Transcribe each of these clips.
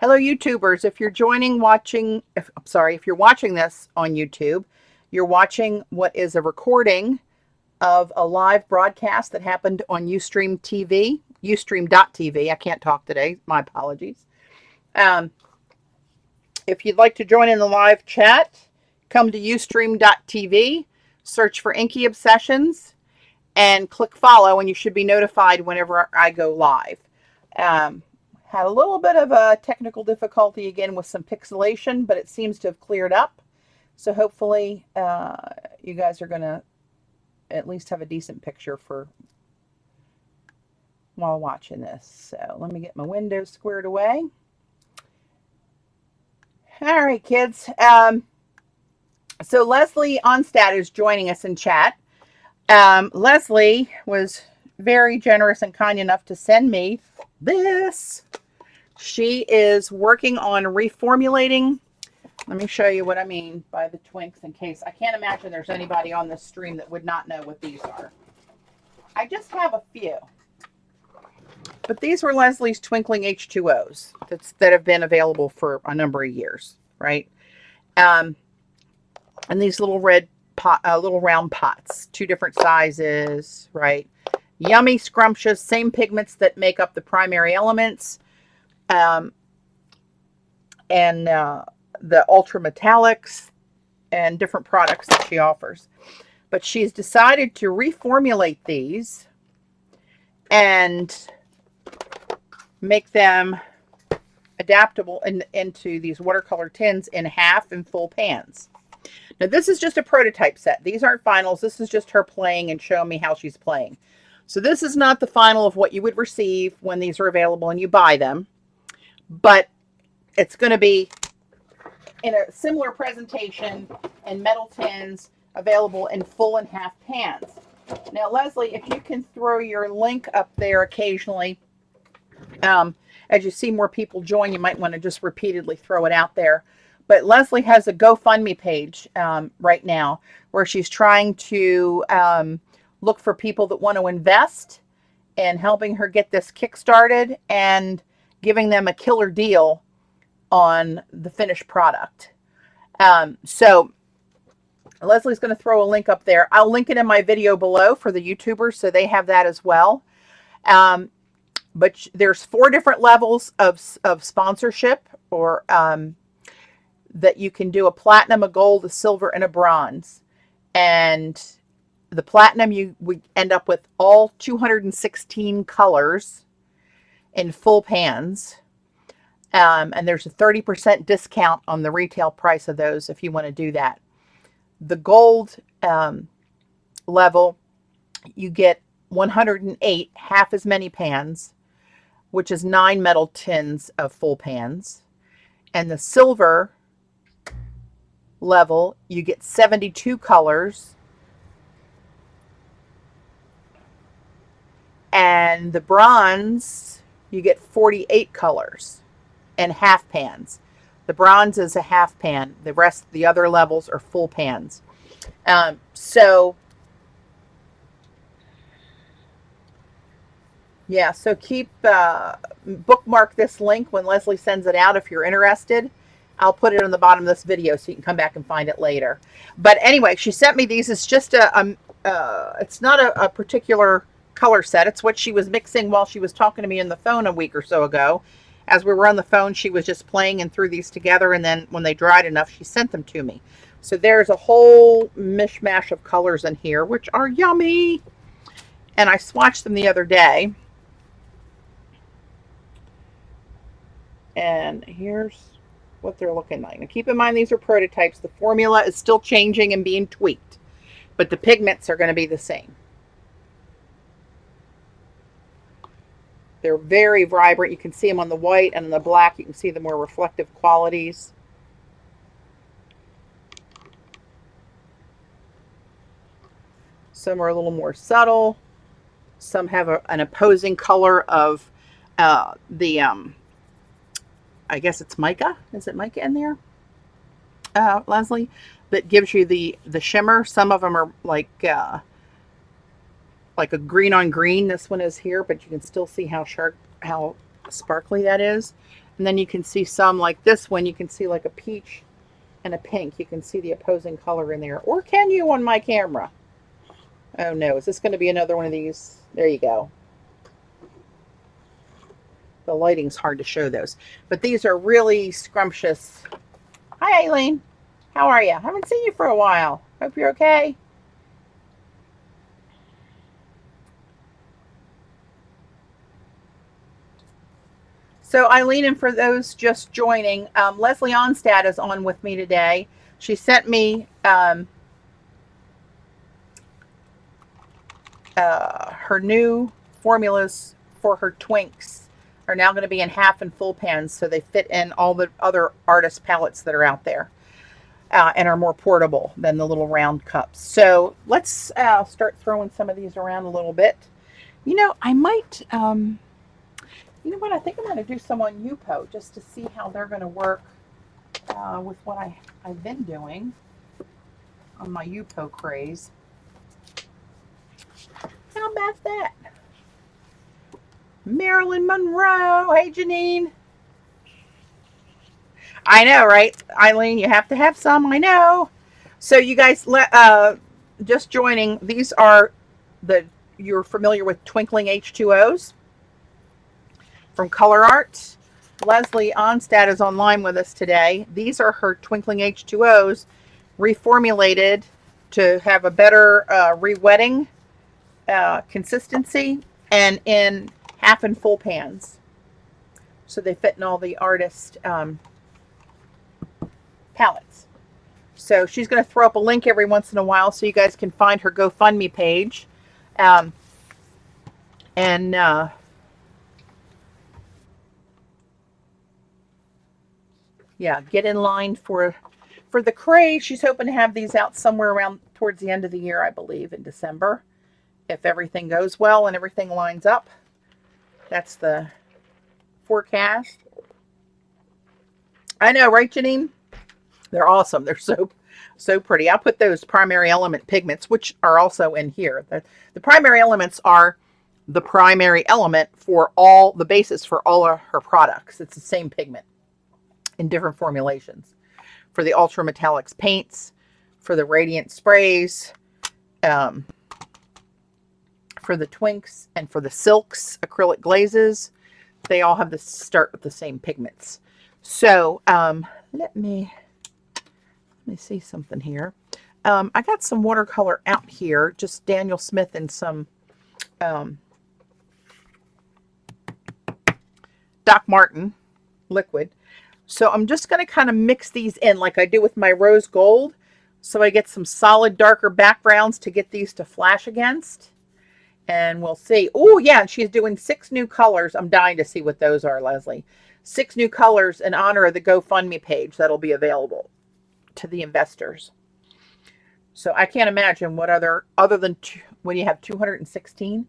Hello, YouTubers. If you're if you're watching this on YouTube, you're watching what is a recording of a live broadcast that happened on Ustream TV, Ustream.tv. I can't talk today. My apologies. Um, if you'd like to join in the live chat, come to Ustream.tv, search for Inky Obsessions, and click follow, and you should be notified whenever I go live. Um, had a little bit of a technical difficulty again with some pixelation, but it seems to have cleared up. So hopefully you guys are going to at least have a decent picture for while watching this. So let me get my windows squared away. All right, kids. So Leslie Onstad is joining us in chat. Leslie was very generous and kind enough to send me this. She is working on reformulating. Let me show you what I mean by the twinks in case. I can't imagine there's anybody on this stream that would not know what these are. I just have a few. But these were Leslie's Twinkling H2Os that have been available for a number of years, right? And these little little round pots, 2 different sizes, right? Yummy, scrumptious, same pigments that make up the primary elements. And the ultra metallics and different products that she offers. But she's decided to reformulate these and make them adaptable into these watercolor tins in half and full pans. Now this is just a prototype set. These aren't finals. This is just her playing and showing me how she's playing. So this is not the final of what you would receive when these are available and you buy them. But it's going to be in a similar presentation in metal tins available in full and half pans. Now, Leslie, if you can throw your link up there occasionally, as you see more people join, you might want to just repeatedly throw it out there. But Leslie has a GoFundMe page right now where she's trying to look for people that want to invest in helping her get this kickstarted and giving them a killer deal on the finished product. So Leslie's going to throw a link up there. I'll link it in my video below for the YouTubers so they have that as well. But there's 4 different levels of sponsorship or that you can do: a platinum, a gold, a silver, and a bronze. And the platinum, you would end up with all 216 colors in full pans. And there's a 30% discount on the retail price of those if you want to do that. The gold level, you get 108, half as many pans, which is 9 metal tins of full pans. And the silver level, you get 72 colors. And the bronze, you get 48 colors and half pans. The bronze is a half pan. The rest, the other levels are full pans. So keep bookmark this link when Leslie sends it out if you're interested. I'll put it on the bottom of this video so you can come back and find it later. But anyway, she sent me these. It's just it's not a particular color set. It's what she was mixing while she was talking to me on the phone a week or so ago. As we were on the phone, she was just playing and threw these together, and then when they dried enough, she sent them to me. So there's a whole mishmash of colors in here, which are yummy. And I swatched them the other day. And here's what they're looking like. Now keep in mind, these are prototypes. The formula is still changing and being tweaked, but the pigments are going to be the same. They're very vibrant. You can see them on the white, and on the black you can see the more reflective qualities. Some are a little more subtle. Some have an opposing color of I guess it's mica. Is it mica in there, Leslie? That gives you the shimmer. Some of them are like a green on green. This one is here, but you can still see how sharp, how sparkly that is. And then you can see some like this one, you can see like a peach and a pink. You can see the opposing color in there. Or can you on my camera? Oh no, is this going to be another one of these? There you go. The lighting's hard to show those. But these are really scrumptious. Hi, Aileen. How are you? Haven't seen you for a while. Hope you're okay. So Eileen, and for those just joining, Leslie Onstad is on with me today. She sent me her new formulas for her Twinks are now going to be in half and full pans, so they fit in all the other artist palettes that are out there and are more portable than the little round cups. So let's start throwing some of these around a little bit. You know, I might, you know what, I think I'm going to do some on Yupo just to see how they're going to work with what I've been doing on my Yupo craze. How about that? Marilyn Monroe. Hey, Janine. I know, right? Eileen, you have to have some. I know. So you guys, just joining, these are you're familiar with Twinkling H2Os from Color Art. Leslie Onstad is online with us today. These are her Twinkling H2Os reformulated to have a better re-wetting consistency and in half and full pans. So they fit in all the artist palettes. So she's going to throw up a link every once in a while so you guys can find her GoFundMe page. Yeah, get in line for the craze. She's hoping to have these out somewhere around towards the end of the year, I believe, in December. If everything goes well and everything lines up. That's the forecast. I know, right, Janine? They're awesome. They're so pretty. I'll put those primary element pigments, which are also in here. The primary elements are the primary element for all the basis for all of her products. It's the same pigment in different formulations. For the ultra metallics paints, for the radiant sprays, for the Twinks, and for the silks acrylic glazes, they all have to start with the same pigments. So let me see something here. I got some watercolor out here, just Daniel Smith and some Doc Martin liquid. So I'm just going to kind of mix these in like I do with my rose gold. So I get some solid darker backgrounds to get these to flash against. And we'll see. Oh, yeah, and she's doing 6 new colors. I'm dying to see what those are, Leslie. 6 new colors in honor of the GoFundMe page that'll be available to the investors. So I can't imagine what other than when you have 216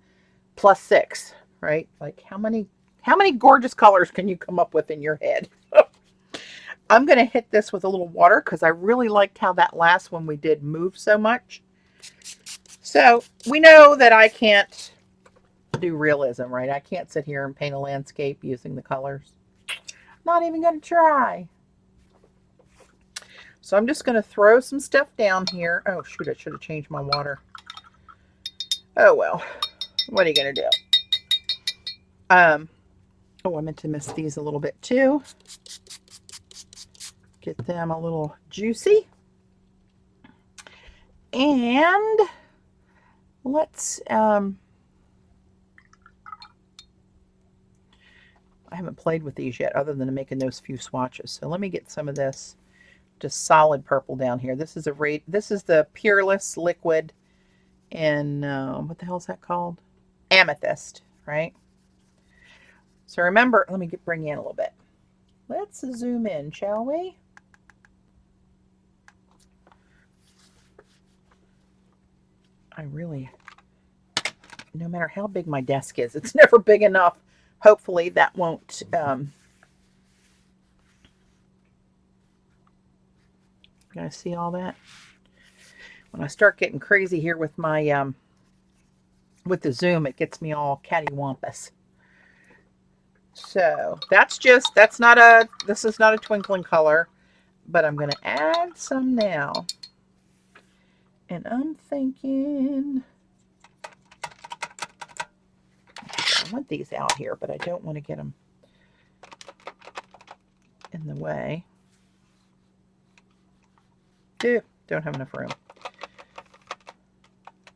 plus 6, right? Like how many gorgeous colors can you come up with in your head? I'm going to hit this with a little water because I really liked how that last one we did moved so much. So we know that I can't do realism, right? I can't sit here and paint a landscape using the colors. Not even going to try. So I'm just going to throw some stuff down here. Oh, shoot, I should have changed my water. Oh, well. What are you going to do? Oh, I meant to miss these a little bit too. Get them a little juicy. And let's, I haven't played with these yet other than making those few swatches. So let me get some of this just solid purple down here. This is the Peerless liquid in, what the hell is that called? Amethyst, right? So remember, let me bring you in a little bit. Let's zoom in, shall we? No matter how big my desk is, it's never big enough. Hopefully that won't, you guys see all that? When I start getting crazy here with my, with the zoom, it gets me all cattywampus. So that's not this is not a twinkling color, but I'm going to add some now. And I'm thinking, I want these out here, but I don't want to get them in the way. Don't have enough room.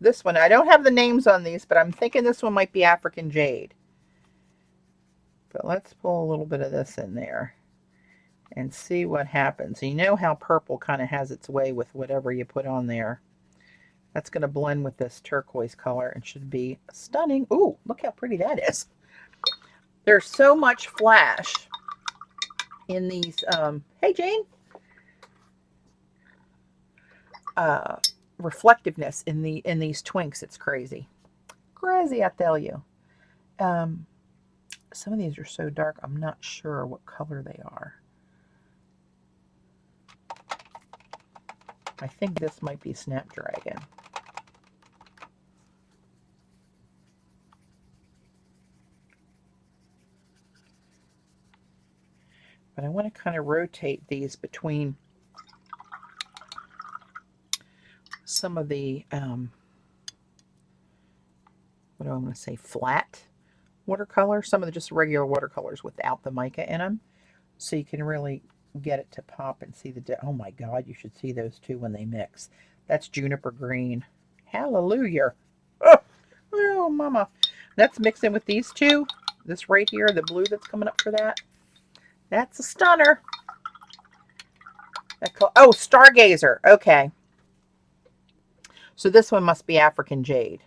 This one, I don't have the names on these, but I'm thinking this one might be African Jade. But let's pull a little bit of this in there and see what happens. You know how purple kind of has its way with whatever you put on there. That's going to blend with this turquoise color and should be stunning. Ooh, look how pretty that is. There's so much flash in these. Hey, Jane. Reflectiveness in these twinks. It's crazy. Crazy, I tell you. Some of these are so dark, I'm not sure what color they are. I think this might be Snapdragon. But I want to kind of rotate these between some of the, what do I want to say, flat watercolor, some of the just regular watercolors without the mica in them, so you can really get it to pop and see the, oh my God, you should see those two when they mix. That's juniper green. Hallelujah. Oh, mama. That's mixed in with these two. This right here, the blue that's coming up for that. That's a stunner. Oh, Stargazer. Okay. So this one must be African Jade.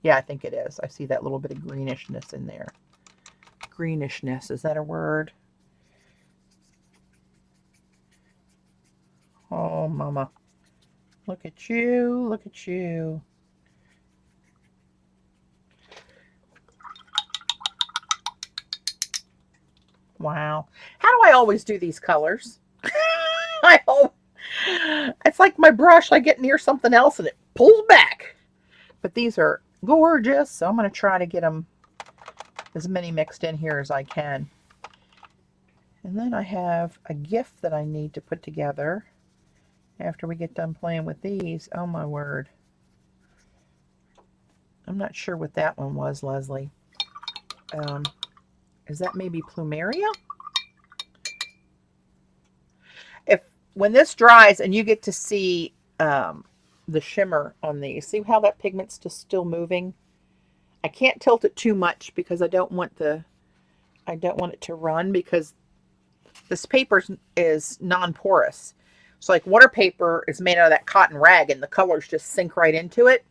Yeah, I think it is. I see that little bit of greenishness in there. Greenishness, is that a word? Oh, mama. Look at you. Look at you. Wow. How do I always do these colors? I hope. It's like my brush. I get near something else and it pulls back. But these are gorgeous. So I'm going to try to get them as many mixed in here as I can. And then I have a gift that I need to put together after we get done playing with these. Oh my word. I'm not sure what that one was, Leslie. Is that maybe Plumeria? When this dries and you get to see the shimmer on these, see how that pigment's just still moving? I can't tilt it too much because I don't want it to run, because this paper is non-porous. So like water paper is made out of that cotton rag and the colors just sink right into it.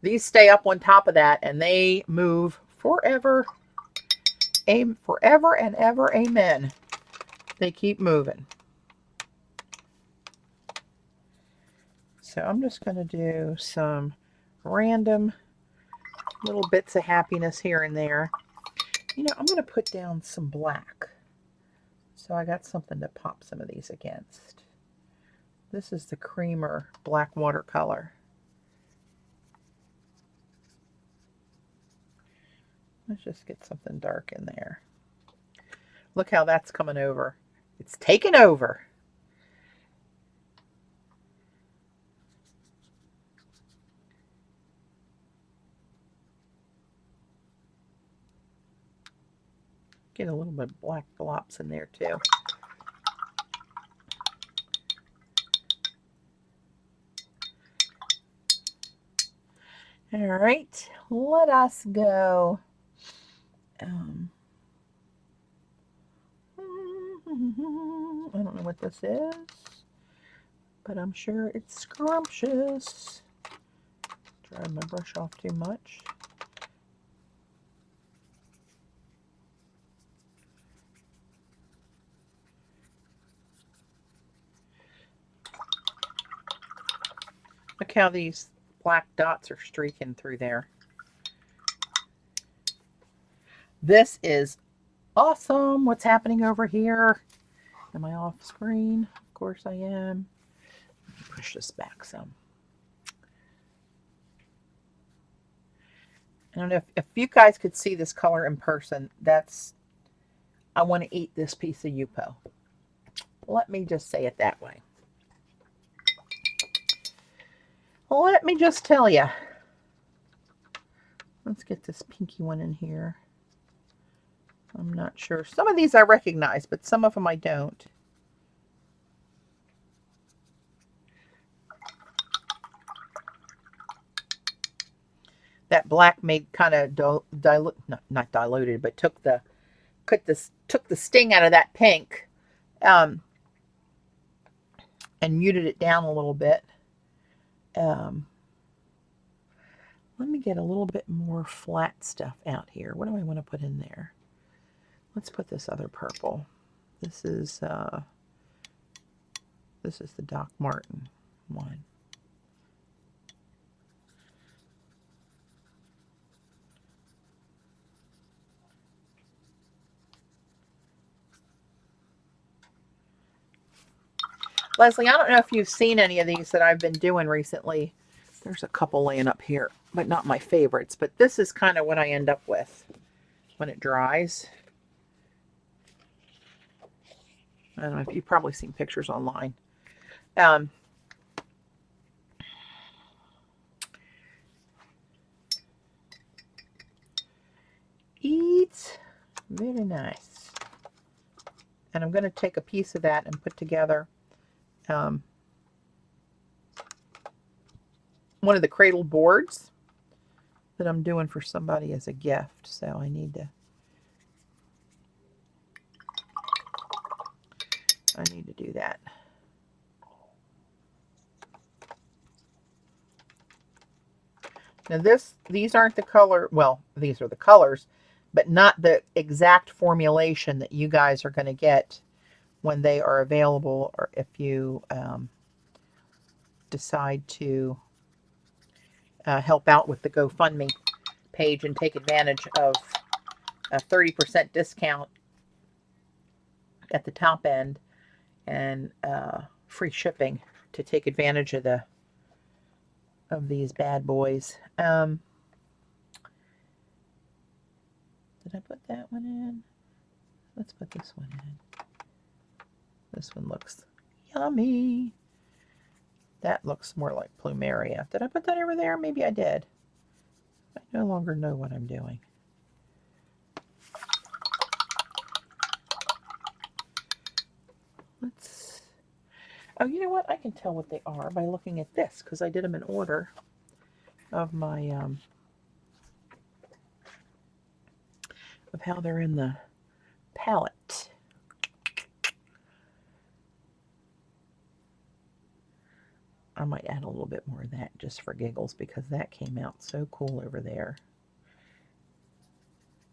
These stay up on top of that and they move forever. Forever and ever, amen. They keep moving. So I'm just going to do some random little bits of happiness here and there. You know, I'm going to put down some black. So I got something to pop some of these against. This is the creamer black watercolor. Let's just get something dark in there. Look how that's coming over. It's taken over. Get a little bit of black blops in there too. All right, let us go. I don't know what this is, but I'm sure it's scrumptious. Dried my brush off too much. Look how these black dots are streaking through there. This is awesome. What's happening over here? Am I off screen? Of course I am. Let me push this back some. I don't know if you guys could see this color in person. I want to eat this piece of Yupo. Let me just say it that way. Let me just tell you. Let's get this pinky one in here. I'm not sure. Some of these I recognize, but some of them I don't. That black made kind of not diluted, but took the sting out of that pink, and muted it down a little bit. Let me get a little bit more flat stuff out here. What do I want to put in there? Let's put this other purple. This is the Doc Martin one. Leslie, I don't know if you've seen any of these that I've been doing recently. There's a couple laying up here, but not my favorites. But this is kind of what I end up with when it dries. I don't know if you've probably seen pictures online. It's very nice. And I'm going to take a piece of that and put together one of the cradle boards that I'm doing for somebody as a gift. So I need to do that. Now these aren't the color, well, these are the colors, but not the exact formulation that you guys are going to get when they are available, or if you decide to help out with the GoFundMe page and take advantage of a 30% discount at the top end and free shipping to take advantage of these bad boys. Did I put that one in? Let's put this one in. This one looks yummy. That looks more like plumeria. Did I put that over there? Maybe I did. I no longer know what I'm doing. Oh, you know what? I can tell what they are by looking at this, because I did them in order of my of how they're in the palette. I might add a little bit more of that just for giggles, because that came out so cool over there.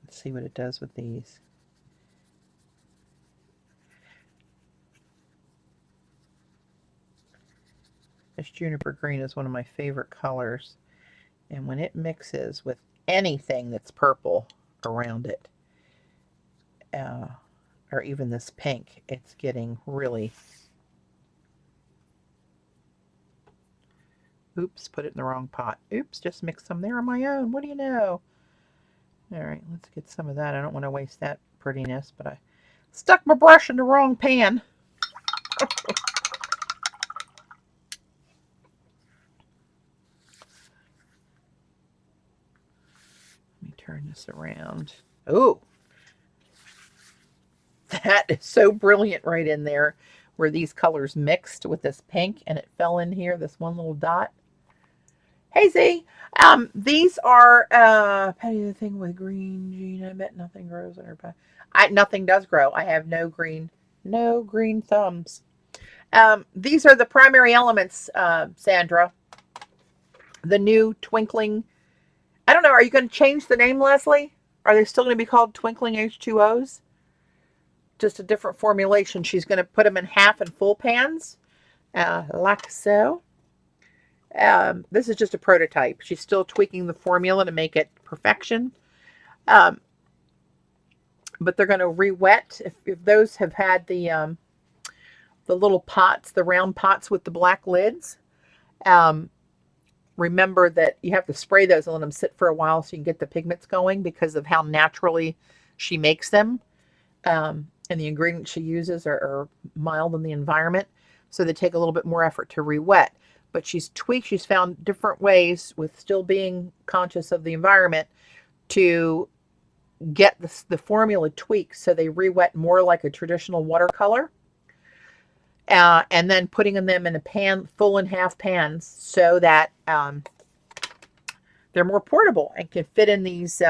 Let's see what it does with these. This juniper green is one of my favorite colors, and when it mixes with anything that's purple around it, or even this pink, it's getting really... Oops, put it in the wrong pot. Oops, just mixed some there on my own. What do you know? All right, let's get some of that. I don't want to waste that prettiness, but I stuck my brush in the wrong pan. Let me turn this around. Oh, that is so brilliant right in there, where these colors mixed with this pink and it fell in here, this one little dot. Hey Z, these are Patty the thing with green Jean. I bet nothing grows on her pie. Nothing does grow. I have no green thumbs. These are the primary elements, Sandra. The new Twinkling. I don't know. Are you going to change the name, Leslie? Are they still going to be called Twinkling H2Os? Just a different formulation. She's going to put them in half and full pans, like so. This is just a prototype. She's still tweaking the formula to make it perfection. But they're going to re-wet. If those have had the little pots, the round pots with the black lids, remember that you have to spray those and let them sit for a while so you can get the pigments going because of how naturally she makes them. And the ingredients she uses are mild in the environment, so they take a little bit more effort to re-wet. But she's tweaked, she's found different ways with still being conscious of the environment to get the formula tweaked so they re-wet more like a traditional watercolor. And then putting them in a pan, full and half pans, so that they're more portable and can fit in these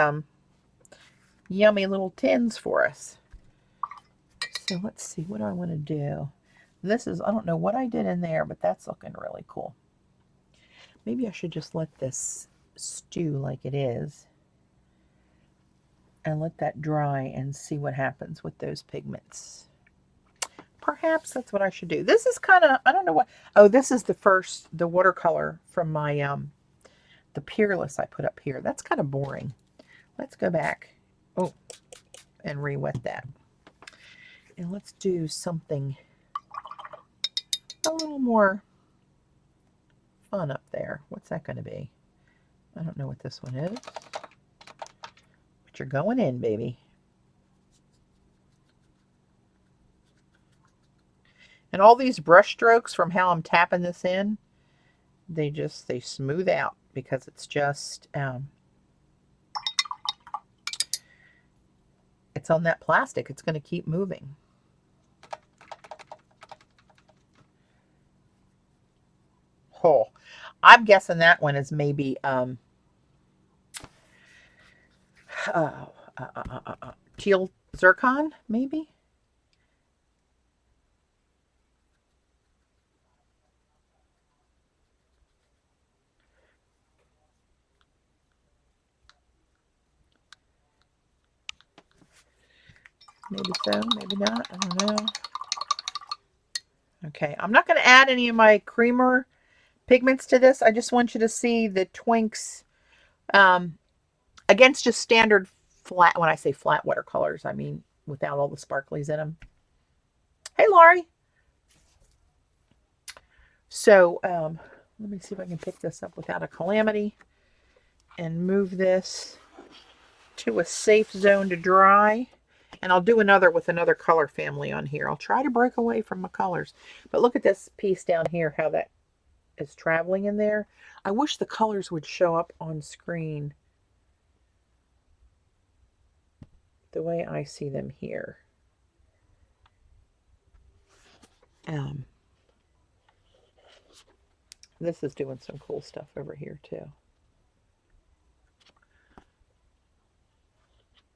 yummy little tins for us. So let's see, what do I want to do? This is, I don't know what I did in there, but that's looking really cool. Maybe I should just let this stew like it is and let that dry and see what happens with those pigments. Perhaps that's what I should do. This is kind of, I don't know what, oh, this is the watercolor from my, the Peerless I put up here. That's kind of boring. Let's go back, oh, and re-wet that. And let's do something a little more fun up there. What's that going to be? I don't know what this one is. But you're going in, baby. And all these brush strokes from how I'm tapping this in, they smooth out because it's just, it's on that plastic. It's going to keep moving. Oh, I'm guessing that one is maybe teal zircon, maybe. Maybe so, maybe not. I don't know. Okay, I'm not going to add any of my creamer pigments to this. I just want you to see the Twinks against just standard flat. When I say flat watercolors, I mean without all the sparklies in them. Hey, Laurie. So let me see if I can pick this up without a calamity and move this to a safe zone to dry. And I'll do another with another color family on here. I'll try to break away from my colors. But look at this piece down here, how that is traveling in there. I wish the colors would show up on screen the way I see them here. This is doing some cool stuff over here too.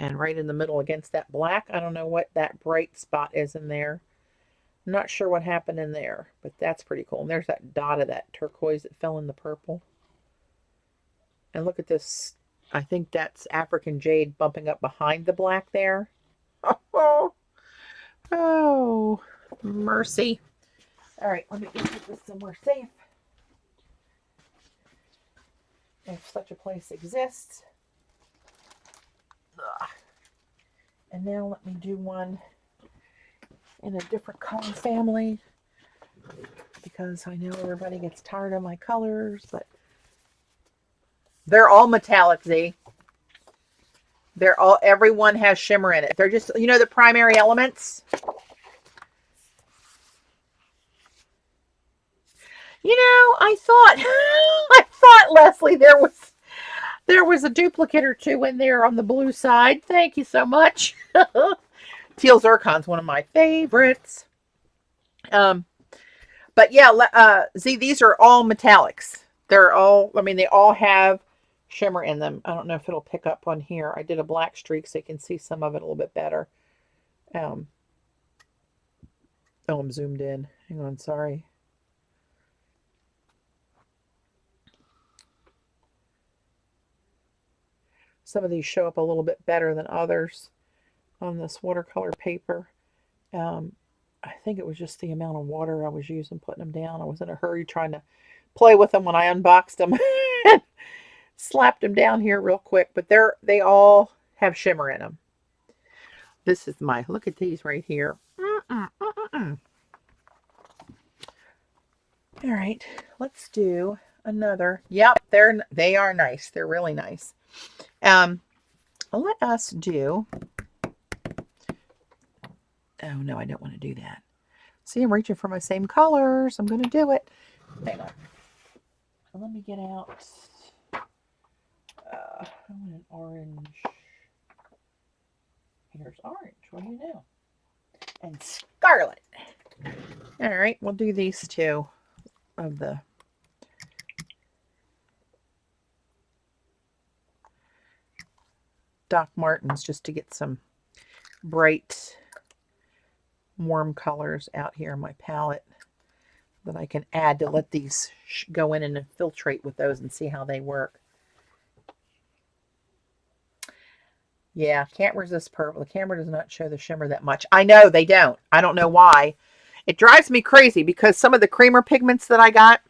And right in the middle against that black, I don't know what that bright spot is in there. I'm not sure what happened in there, but that's pretty cool. And there's that dot of that turquoise that fell in the purple. And look at this. I think that's African jade bumping up behind the black there. Oh, oh, mercy. All right, let me get this somewhere safe. If such a place exists. Ugh. And now let me do one in a different color family because I know everybody gets tired of my colors, but they're all metallic, Z. Everyone has shimmer in it. They're just, you know, the primary elements. You know, I thought, Leslie, there was a duplicate or two in there on the blue side. Thank you so much. Teal zircon's one of my favorites. But yeah, Z, these are all metallics. They're all, I mean, they all have shimmer in them. I don't know if it'll pick up on here. I did a black streak so you can see some of it a little bit better. Oh, I'm zoomed in. Hang on, sorry. Some of these show up a little bit better than others on this watercolor paper. I think it was just the amount of water I was using putting them down. I was in a hurry trying to play with them when I unboxed them. Slapped them down here real quick, but they all have shimmer in them. This is look at these right here. All right, let's do another. Yep, they are nice. They're really nice. Let us do. Oh no, I don't want to do that. See, I'm reaching for my same colors. I'm going to do it. Hang on. Let me get out. I want an orange. Here's orange. What do you know? And scarlet. All right, we'll do these two of the Doc Martens just to get some bright, warm colors out here in my palette that I can add to let these go in and infiltrate with those and see how they work. Yeah, can't resist purple. The camera does not show the shimmer that much. I know they don't. I don't know why. It drives me crazy because some of the creamer pigments that I got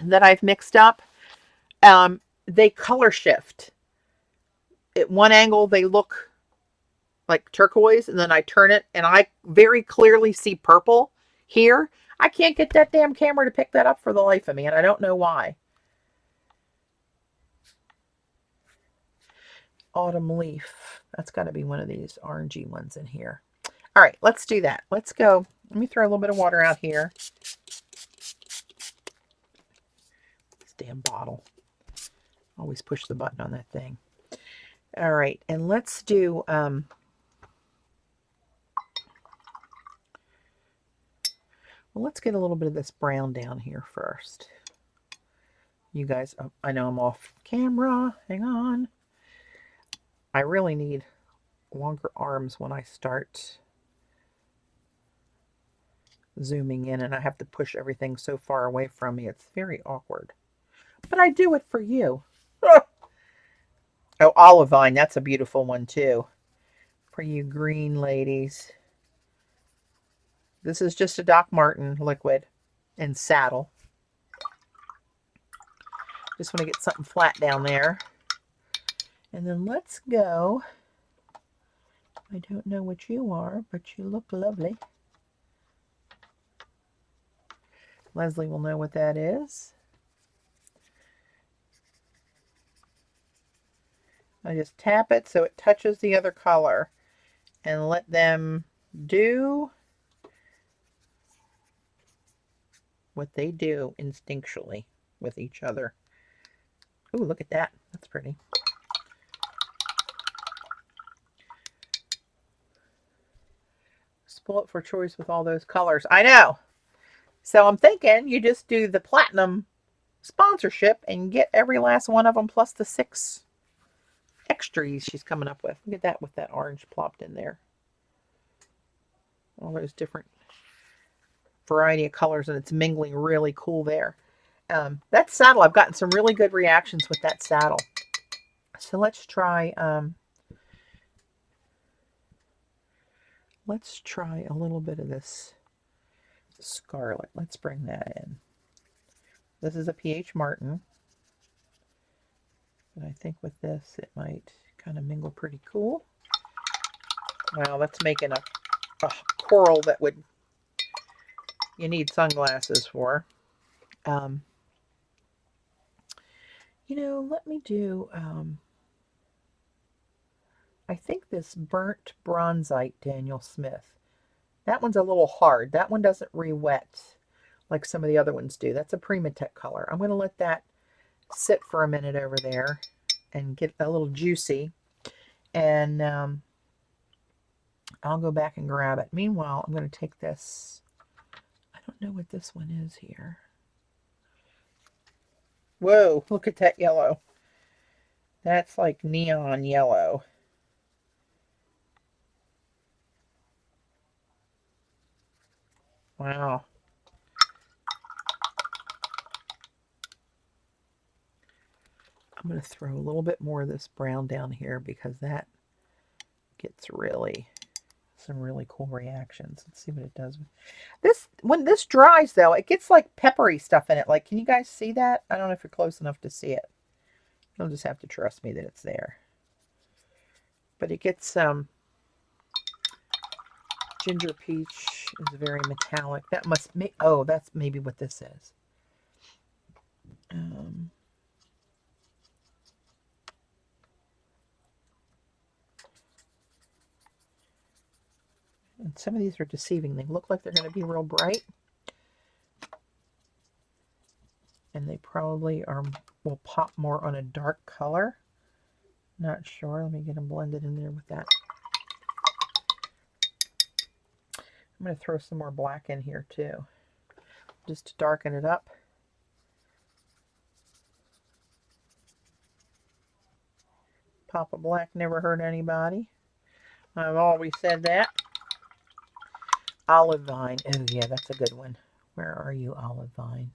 that I've mixed up, they color shift. At one angle, they look like turquoise, and then I turn it, and I very clearly see purple here. I can't get that damn camera to pick that up for the life of me, and I don't know why. Autumn leaf. That's got to be one of these orangey ones in here. All right, let's do that. Let's go. Let me throw a little bit of water out here. This damn bottle. Always push the button on that thing. All right, and let's do well, let's get a little bit of this brown down here first. You guys, I know I'm off camera. Hang on. I really need longer arms when I start zooming in, and I have to push everything so far away from me. It's very awkward. But I do it for you. Oh, Olivine. That's a beautiful one, too. For you green ladies. This is just a Doc Marten liquid and saddle. Just want to get something flat down there. And then let's go. I don't know what you are, but you look lovely. Leslie will know what that is. I just tap it so it touches the other color and let them do what they do instinctually with each other. Ooh, look at that. That's pretty. Spoil it for choice with all those colors. I know. So I'm thinking you just do the platinum sponsorship and get every last one of them plus the 6 extras she's coming up with. Look at that with that orange plopped in there. All those different variety of colors, and it's mingling really cool there. That saddle, I've gotten some really good reactions with that saddle. So let's try a little bit of this scarlet. Let's bring that in. This is a PH Martin. But I think with this, it might kind of mingle pretty cool. Wow, that's making a coral that you need sunglasses for. Let me do, I think this burnt bronzite Daniel Smith. That one's a little hard. That one doesn't re-wet like some of the other ones do. That's a Primatech color. I'm going to let that sit for a minute over there and get a little juicy. And I'll go back and grab it. Meanwhile, I'm going to take this. I don't know what this one is here. Whoa, look at that yellow. That's like neon yellow. Wow. I'm going to throw a little bit more of this brown down here because that gets some really cool reactions. Let's see what it does. When this dries, though, it gets like peppery stuff in it. Like, can you guys see that? I don't know if you're close enough to see it. You'll just have to trust me that it's there. But it gets ginger peach is very metallic. That must be, oh, that's maybe what this is. And some of these are deceiving. They look like they're going to be real bright. And they probably will pop more on a dark color. Not sure. Let me get them blended in there with that. I'm going to throw some more black in here too, just to darken it up. Pop of black never hurt anybody. I've always said that. Olive Vine. Oh yeah, that's a good one. Where are you, Olive Vine?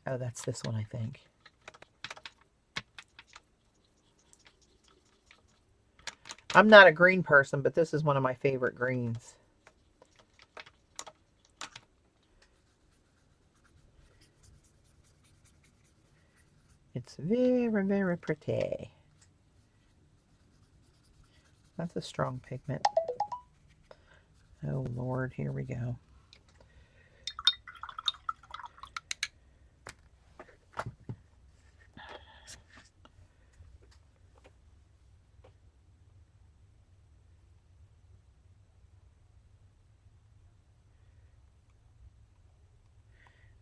Oh, that's this one, I think. I'm not a green person, but this is one of my favorite greens. It's very, very pretty. That's a strong pigment. Oh, Lord, here we go.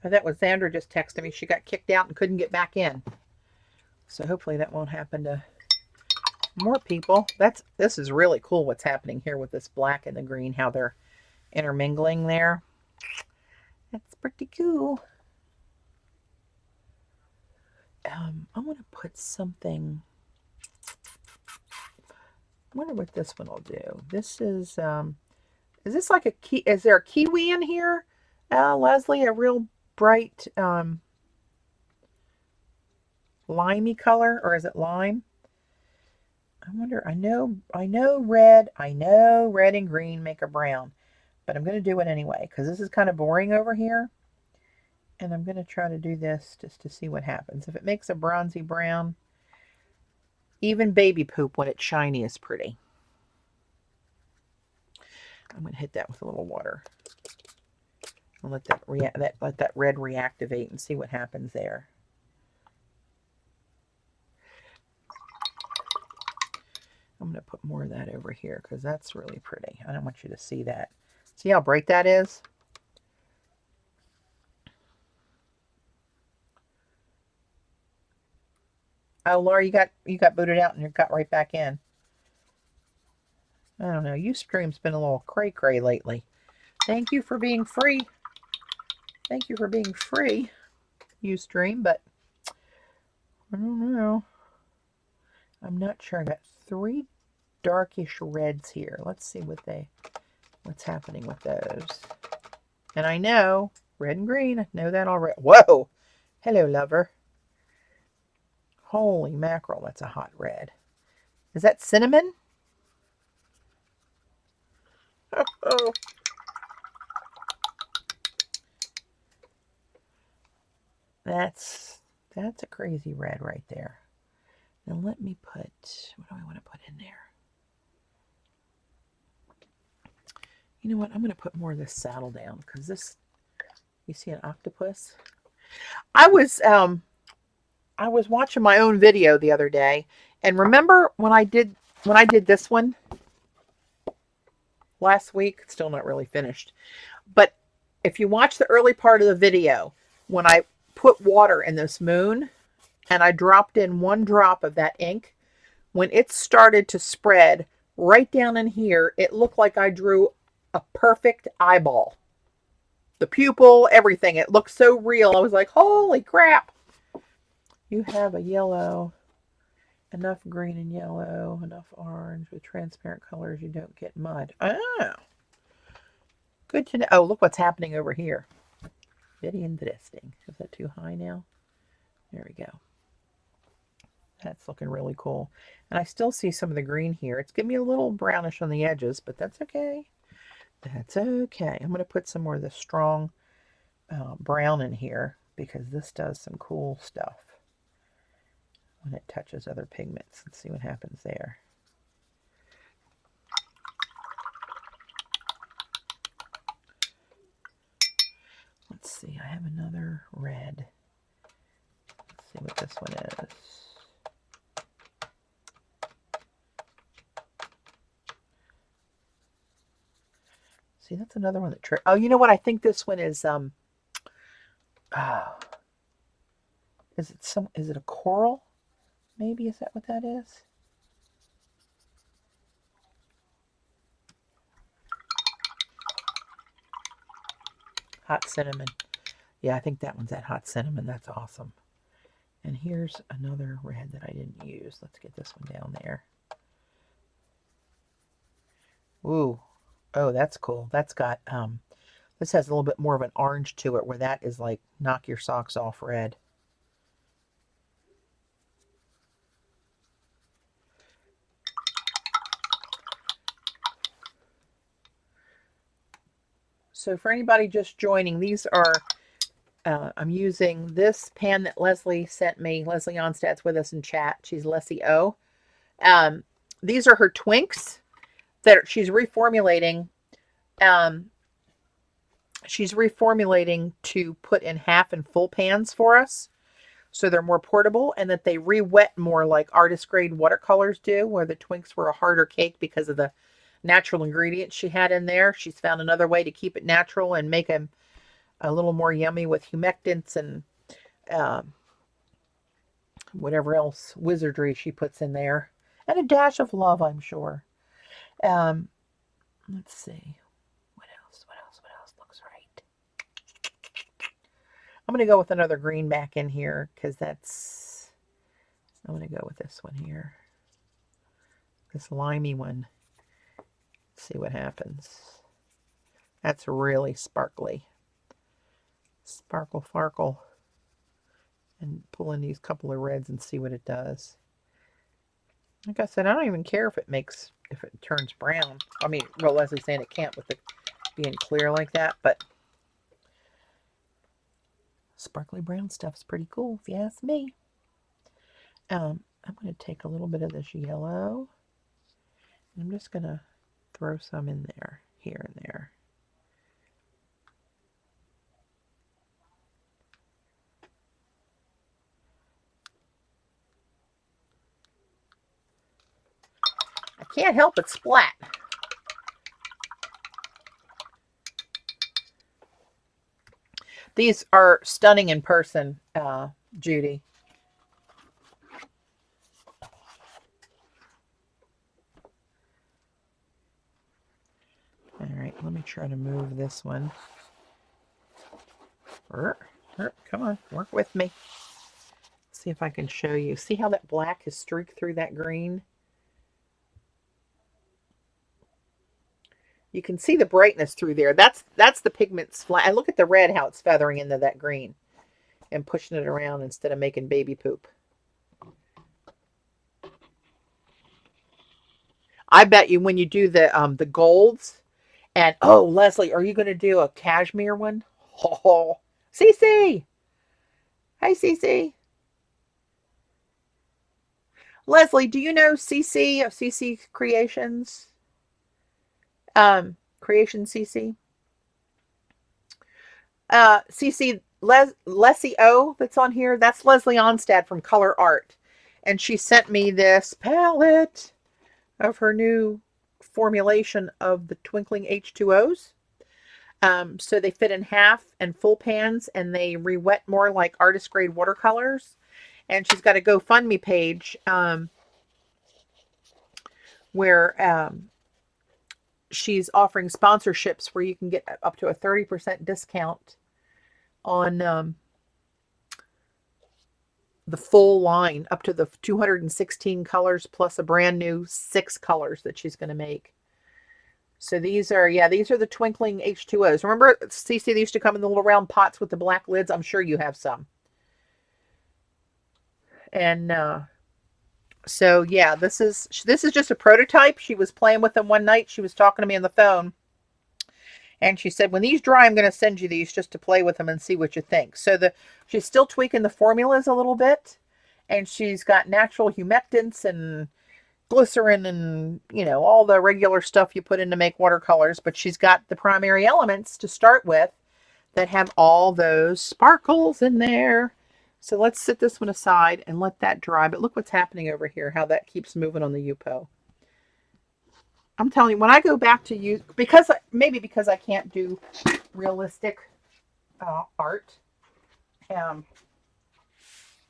Oh, that was Xandra just texted me. She got kicked out and couldn't get back in. So hopefully that won't happen to more people. This is really cool what's happening here with this black and the green, how they're intermingling there. That's pretty cool. I want to put something. I wonder what this one will do. This is this like a key? Is there a kiwi in here, Leslie? A real bright limey color, or is it lime? I wonder. I know red. I know red and green make a brown, but I'm going to do it anyway because this is kind of boring over here. And I'm going to try to do this just to see what happens. If it makes a bronzy brown, even baby poop when it's shiny is pretty. I'm going to hit that with a little water. I'll let that let that red reactivate and see what happens there. I'm going to put more of that over here because that's really pretty. I don't want you to see that. See how bright that is? Oh, Laura, you got booted out and you got right back in. I don't know. Ustream's been a little cray-cray lately. Thank you for being free. Thank you for being free, Ustream, but I don't know. I'm not sure. I got 3 darkish reds here. Let's see what's happening with those. And I know red and green. I know that already. Whoa! Hello, lover. Holy mackerel, that's a hot red. Is that cinnamon? Oh. That's a crazy red right there. Now let me put, what do I want to put in there? You know what? I'm going to put more of this saddle down because this, you see an octopus? I was watching my own video the other day, and remember when I did this one last week? It's still not really finished. But if you watch the early part of the video, when I put water in this moon and I dropped in 1 drop of that ink, when it started to spread right down in here, it looked like I drew a perfect eyeball. The pupil, everything. It looked so real. I was like, holy crap. You have a yellow, enough green and yellow, enough orange with transparent colors. You don't get mud. Oh. Good to know. Oh, look what's happening over here. Very interesting. Is that too high now? There we go. That's looking really cool. And I still see some of the green here. It's giving me a little brownish on the edges, but that's okay. That's okay. I'm going to put some more of the strong brown in here because this does some cool stuff when it touches other pigments. Let's see what happens there. Let's see. I have another red. See what this one is. See, that's another one that oh, you know what? I think this one is is it a coral? Maybe, is that what that is? Hot cinnamon. Yeah, I think that one's that hot cinnamon. That's awesome. And here's another red that I didn't use. Let's get this one down there. Ooh. Oh, that's cool. That's got this has a little bit more of an orange to it, where that is like knock your socks off red. So for anybody just joining, these are, I'm using this pan that Leslie sent me. Leslie Onstad's with us in chat. She's Leslie O. These are her Twinks that she's reformulating. She's reformulating to put in half and full pans for us, so they're more portable, and that they re-wet more like artist grade watercolors do, where the Twinks were a harder cake because of the natural ingredients she had in there. She's found another way to keep it natural and make them a little more yummy with humectants and whatever else wizardry she puts in there, and a dash of love, I'm sure. Let's see. What else looks right? I'm going to go with another green back in here, because I'm going to go with this one here. This limey one. Let's see what happens. That's really sparkly. Sparkle, farkle. And pull in these couple of reds and see what it does. Like I said, I don't even care if it turns brown. I mean, well, Leslie's saying it can't with it being clear like that, but sparkly brown stuff's pretty cool, if you ask me. I'm going to take a little bit of this yellow. I'm just going to throw some in there, here and there. I can't help but splat. These are stunning in person, Judy. All right, let me try to move this one. Come on, work with me. See if I can show you. See how that black has streaked through that green? You can see the brightness through there. That's the pigment's flat. And look at the red, how it's feathering into that green and pushing it around instead of making baby poop. I bet you when you do the golds, and oh, Leslie, are you going to do a cashmere one? Oh, Cece. Hey, Cece. Leslie, do you know Cece of Cece Creations? Creation CC. CC Leslie O that's on here. That's Leslie Onstad from Color Art. And she sent me this palette of her new formulation of the Twinkling H2Os. So they fit in half and full pans, and they re-wet more like artist grade watercolors. And she's got a GoFundMe page where she's offering sponsorships where you can get up to a 30% discount on the full line, up to the 216 colors plus a brand new 6 colors that she's going to make. So these are the Twinkling H2Os. Remember, Cece, they used to come in the little round pots with the black lids. I'm sure you have some. And so yeah, this is just a prototype. She was playing with them one night. She was talking to me on the phone. And she said, when these dry, I'm going to send you these just to play with them and see what you think. So she's still tweaking the formulas a little bit. And she's got natural humectants and glycerin and, all the regular stuff you put in to make watercolors. But she's got the primary elements to start with that have all those sparkles in there. So let's set this one aside and let that dry. But look what's happening over here, how that keeps moving on the Yupo. I'm telling you, when I go back to you, maybe because I can't do realistic art, um,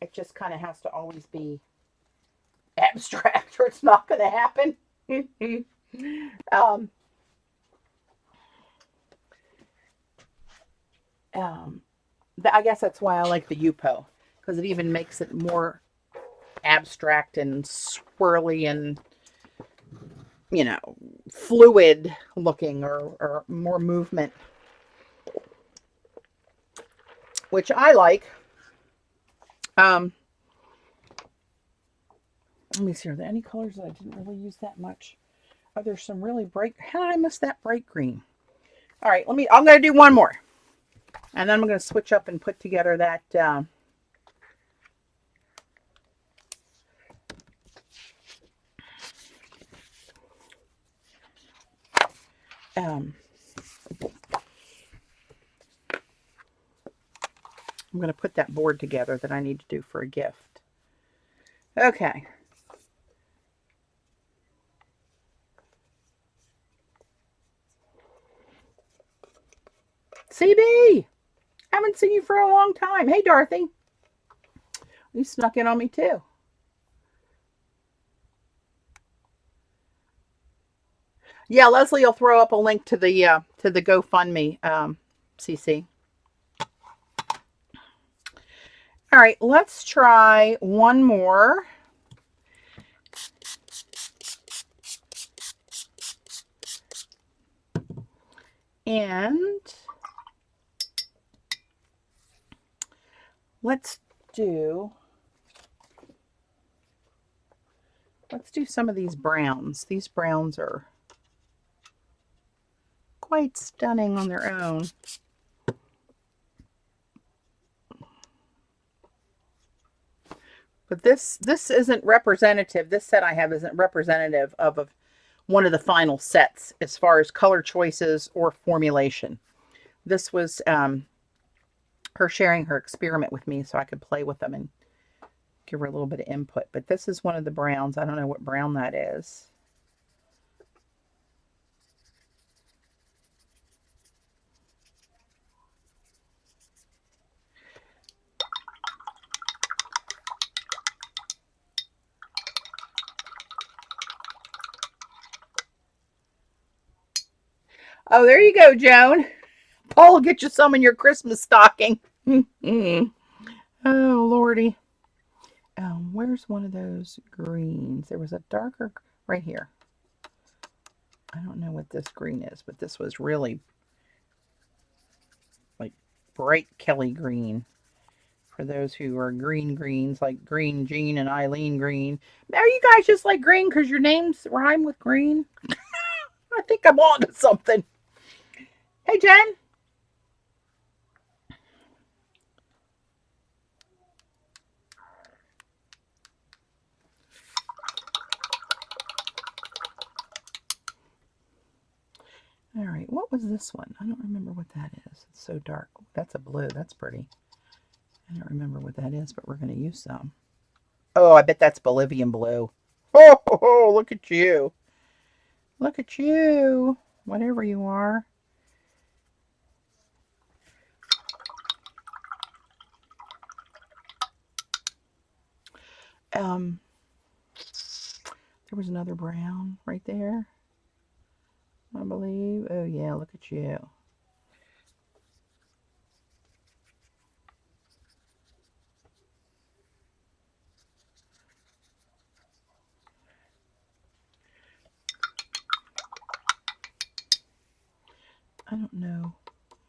it just kind of has to always be abstract or it's not going to happen. um, um, I guess that's why I like the Yupo, because it even makes it more abstract and swirly and, you know, fluid looking, or more movement, which I like. Um, let me see, are there any colors that I didn't really use that much? Oh, there's some really bright. How did I miss that bright green? All right, I'm going to do one more. And then I'm going to switch up and put together that I'm going to put that board together that I need to do for a gift. Okay. CB! Haven't seen you for a long time. Hey, Dorothy. You snuck in on me too. Yeah, Leslie will throw up a link to the GoFundMe, CC. All right, let's try one more. And let's do some of these browns. These browns are quite stunning on their own. But this isn't representative. This set I have isn't representative of one of the final sets as far as color choices or formulation. This was her sharing her experiment with me so I could play with them and give her a little bit of input. But this is one of the browns. I don't know what brown that is. Oh, there you go, Joan. Paul will get you some in your Christmas stocking. Oh, Lordy. Where's one of those greens? There was a darker right here. I don't know what this green is, but this was really like bright Kelly green. For those who are greens, like Green Jean and Eileen Green. Are you guys just like green because your names rhyme with green? I think I'm on to something. Hey, Jen. All right, what was this one? I don't remember what that is. It's so dark. That's a blue. That's pretty. I don't remember what that is, but we're going to use some. Oh, I bet that's Bolivian blue. Oh, look at you. Look at you. Whatever you are. Um, there was another brown right there, I believe. Oh, yeah, look at you. I don't know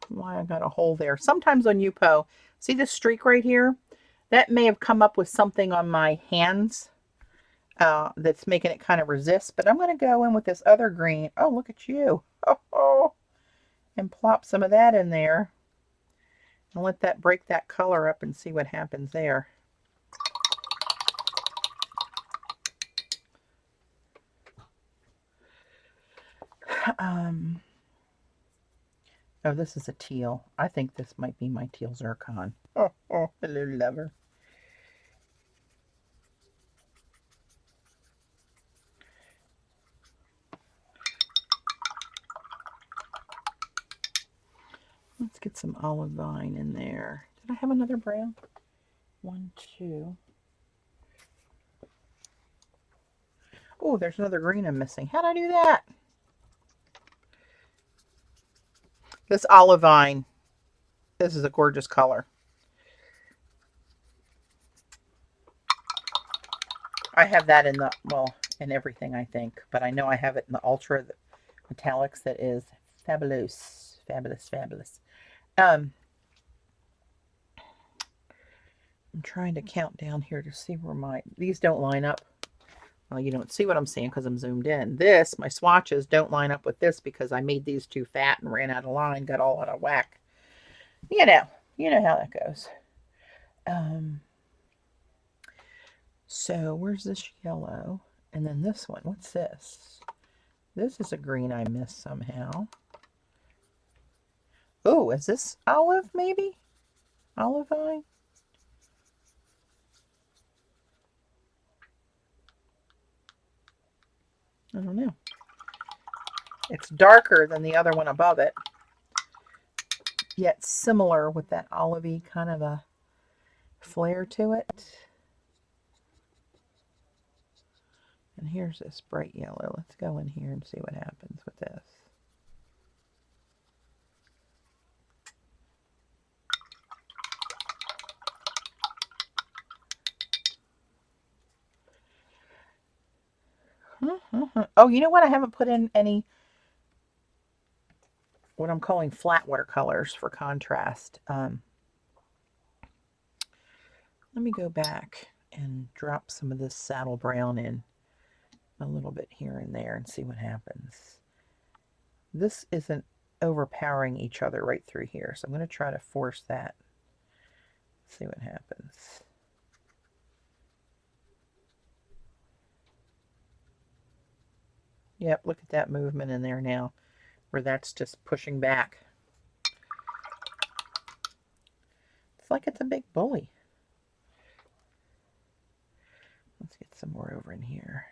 why I got a hole there. Sometimes on Yupo, see this streak right here? That may have come up with something on my hands that's making it kind of resist. But I'm going to go in with this other green. Oh, look at you. Oh, and plop some of that in there. And let that break that color up and see what happens there. Oh, this is a teal. I think this might be my teal zircon. Oh, hello, lover. Let's get some olive vine in there. Did I have another brown? 1, 2. Oh, there's another green I'm missing. How'd I do that? This olive vine. This is a gorgeous color. I have that in the, well, in everything, I think. But I know I have it in the Ultra Metallics that is fabulous. Fabulous, fabulous. I'm trying to count down here to see where these don't line up. Well, you don't see what I'm seeing because I'm zoomed in. My swatches don't line up with this because I made these too fat and ran out of line, got all out of whack. You know how that goes. So where's this yellow? And then this one, what's this? This is a green I missed somehow. Oh, is this olive maybe? Olive vine? I don't know. It's darker than the other one above it, yet similar with that olivey kind of a flare to it. And here's this bright yellow. Let's go in here and see what happens with this. Oh, you know what? I haven't put in any what I'm calling flat watercolors for contrast. Let me go back and drop some of this saddle brown in a little bit here and there and see what happens. This isn't overpowering each other right through here, so I'm going to try to force that. See what happens. Yep, look at that movement in there now, where that's just pushing back. It's like it's a big bully. Let's get some more over in here.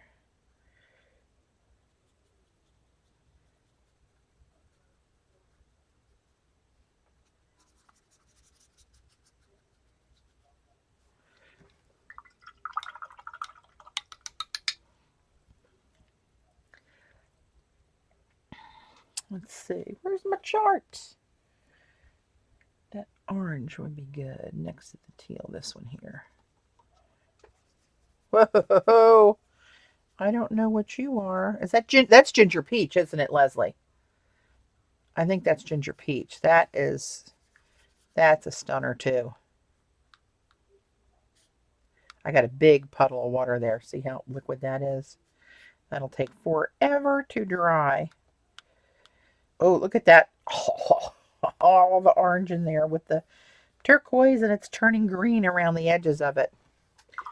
Let's see, where's my chart? That orange would be good next to the teal, this one here. Whoa, I don't know what you are. Is that that's ginger peach, isn't it, Leslie? I think that's ginger peach. That's a stunner too. I got a big puddle of water there. See how liquid that is? That'll take forever to dry. Oh, look at that. Oh, all the orange in there with the turquoise, and it's turning green around the edges of it.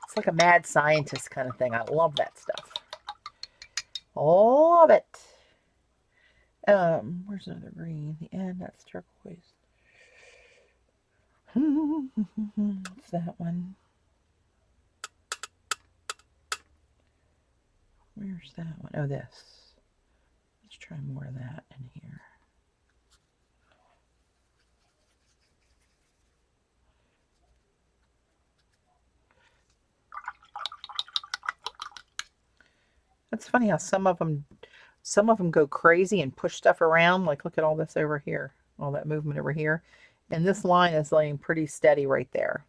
It's like a mad scientist kind of thing. I love that stuff. Love it. Where's another green? The end, that's turquoise. What's that one? Where's that one? Oh, this. Let's try more of that in here. It's funny how some of them go crazy and push stuff around. Like, look at all this over here, all that movement over here. And this line is laying pretty steady right there.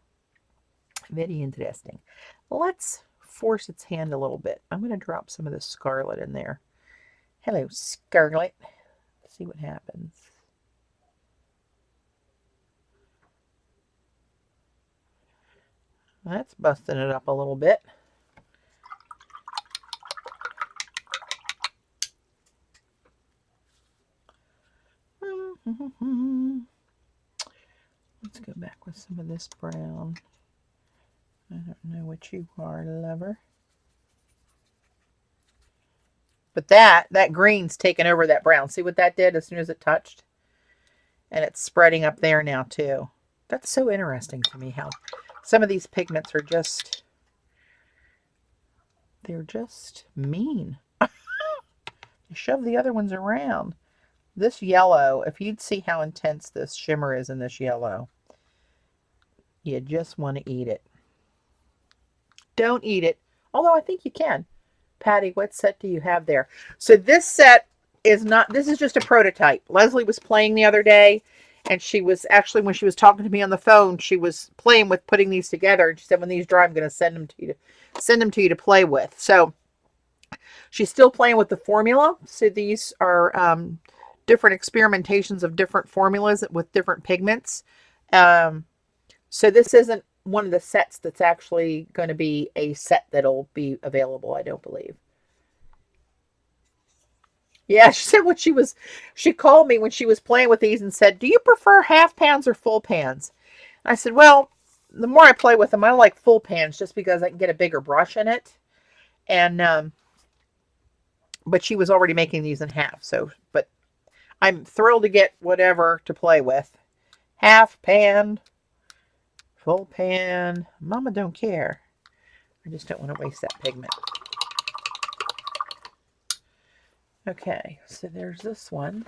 Very interesting. Let's force its hand a little bit. I'm going to drop some of this scarlet in there. Hello, scarlet. Let's see what happens. That's busting it up a little bit. Let's go back with some of this brown. I don't know what you are, lover. But that green's taken over that brown. See what that did as soon as it touched? And it's spreading up there now too. That's so interesting to me how some of these pigments are just, they're just mean. They shove the other ones around. This yellow, if you'd see how intense this shimmer is in this yellow, you just want to eat it. Don't eat it, although I think you can. Patty, what set do you have there? So this set is not, this is just a prototype. Leslie was playing the other day, and she was actually, when she was talking to me on the phone, she was playing with putting these together, and she said, when these dry, I'm going to send them to you to play with. So she's still playing with the formula. So these are different experimentations of different formulas with different pigments. So this isn't one of the sets that's actually going to be a set that'll be available, I don't believe. Yeah, she said she called me when she was playing with these and said, do you prefer half pans or full pans? And I said, well, the more I play with them, I like full pans just because I can get a bigger brush in it. And, but she was already making these in half. So, but I'm thrilled to get whatever to play with. Half pan, full pan. Mama don't care. I just don't want to waste that pigment. Okay, so there's this one.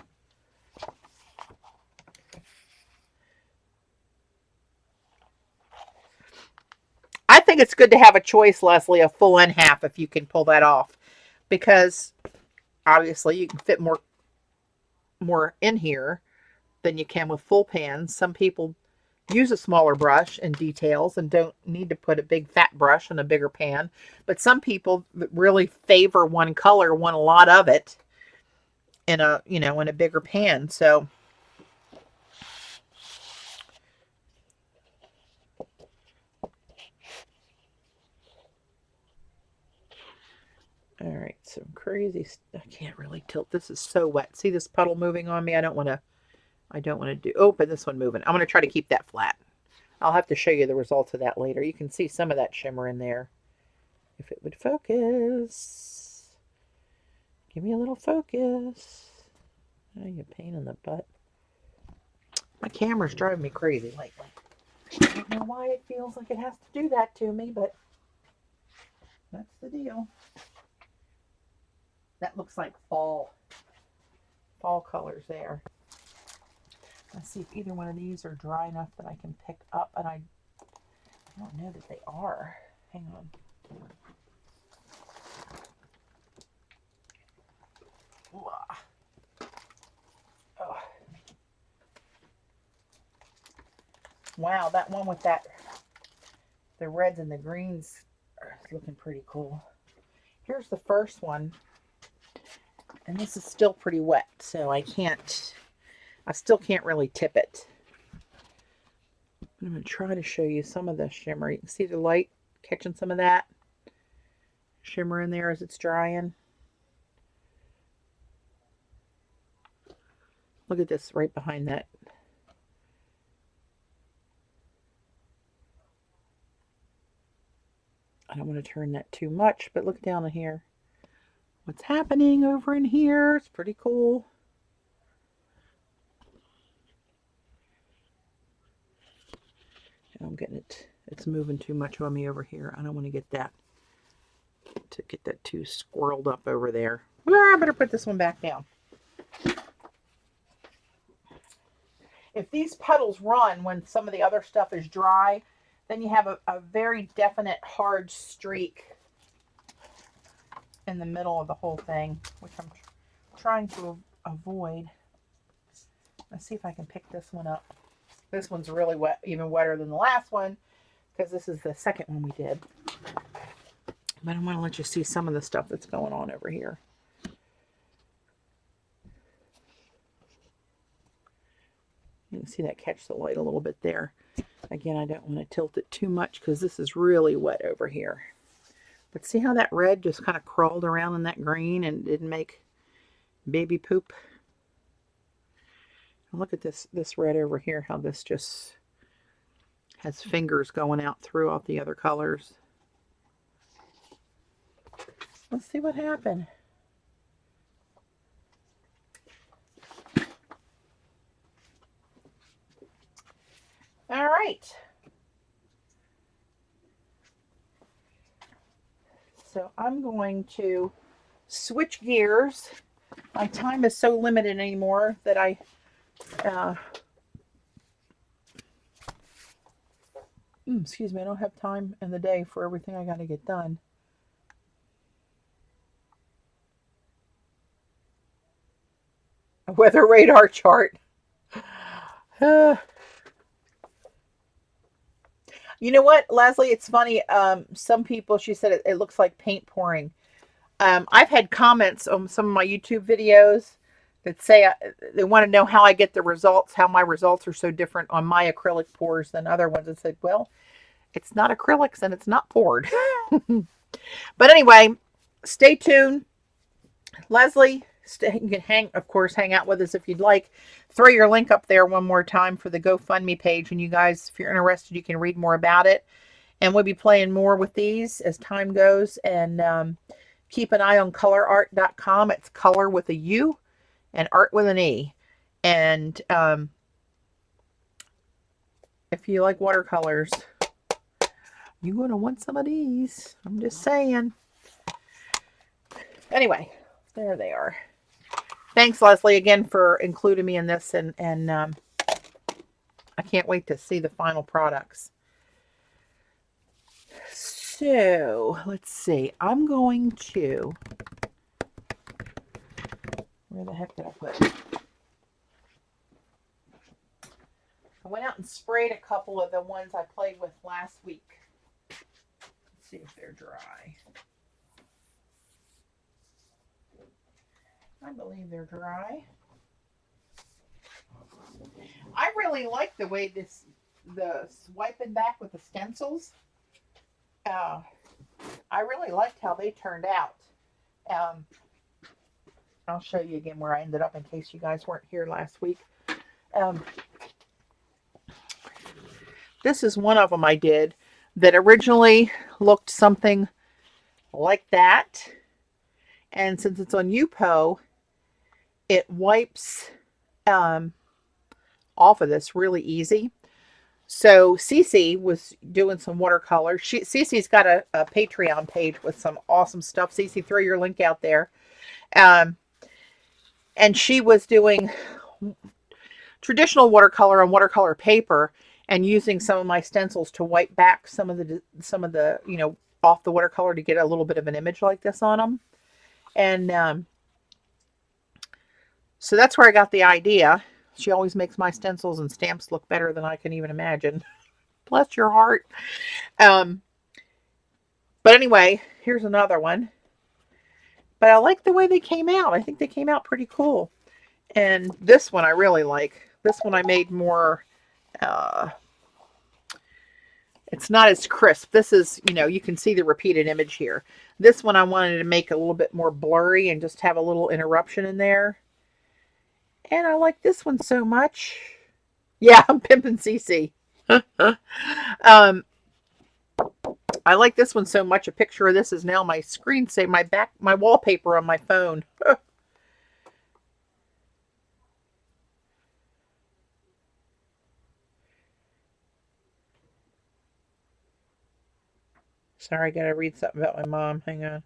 I think it's good to have a choice, Leslie, of full and half if you can pull that off. Because obviously you can fit more in here than you can with full pans. Some people use a smaller brush in details and don't need to put a big fat brush in a bigger pan. But some people really favor one color, want a lot of it in a bigger pan. So all right, some crazy. I can't really tilt. This is so wet. See this puddle moving on me? I don't want to do. Oh, but this one moving. I'm going to try to keep that flat. I'll have to show you the results of that later. You can see some of that shimmer in there. If it would focus. Give me a little focus. Oh, you pain in the butt. My camera's driving me crazy lately. I don't know why it feels like it has to do that to me, but that's the deal. That looks like fall colors there. Let's see if either one of these are dry enough that I can pick up, and I don't know that they are. Hang on. Oh. Wow, that one with the reds and the greens is looking pretty cool. Here's the first one, and this is still pretty wet, so I still can't really tip it. I'm going to try to show you some of the shimmer. You can see the light catching some of that shimmer in there as it's drying. Look at this right behind that. I don't want to turn that too much, but look down in here. What's happening over in here? It's pretty cool. I'm getting it. It's moving too much on me over here. I don't want to get that too squirreled up over there. I better put this one back down. If these puddles run when some of the other stuff is dry, then you have a very definite hard streak in the middle of the whole thing, which I'm trying to avoid. Let's see if I can pick this one up. This one's really wet, even wetter than the last one, because this is the second one we did. But I want to let you see some of the stuff that's going on over here. You can see that catch the light a little bit there. Again, I don't want to tilt it too much because this is really wet over here. But see how that red just kind of crawled around in that green and didn't make baby poop? And look at this red over here, how this just has fingers going out throughout the other colors. Let's see what happened. All right. So I'm going to switch gears My time is so limited anymore that excuse me, I don't have time in the day for everything I got to get done. A weather radar chart. You know what, Leslie? It's funny. Some people, she said it looks like paint pouring. I've had comments on some of my YouTube videos that say they want to know how I get the results, how my results are so different on my acrylic pours than other ones. I said, well, it's not acrylics and it's not poured. But anyway, stay tuned. Leslie, you can of course, hang out with us if you'd like. Throw your link up there one more time for the GoFundMe page. And you guys, if you're interested, you can read more about it. And we'll be playing more with these as time goes. And keep an eye on colorart.com. It's color with a U and art with an E. And if you like watercolors, you're going to want some of these. I'm just saying. Anyway, there they are. Thanks, Leslie, again for including me in this. And I can't wait to see the final products. So, let's see. I'm going to... Where the heck did I put it? I went out and sprayed a couple of the ones I played with last week. Let's see if they're dry. I believe they're dry. I really like the way the swiping back with the stencils. I really liked how they turned out. I'll show you again where I ended up in case you guys weren't here last week. This is one of them I did that originally looked something like that. And since it's on UPO, it wipes off of this really easy. So Cece was doing some watercolor. Cece's got a Patreon page with some awesome stuff. Cece, throw your link out there. And she was doing traditional watercolor on watercolor paper and using some of my stencils to wipe back some of the off the watercolor to get a little bit of an image like this on them. And so that's where I got the idea. She always makes my stencils and stamps look better than I can even imagine. Bless your heart. But anyway, here's another one. But I like the way they came out. I think they came out pretty cool. And this one I really like. This one I made more... it's not as crisp. This is, you can see the repeated image here. This one I wanted to make a little bit more blurry and just have a little interruption in there. And I like this one so much. Yeah, I'm pimping Cece. I like this one so much. A picture of this is now my screensaver, my wallpaper on my phone. Sorry, I gotta read something about my mom. Hang on.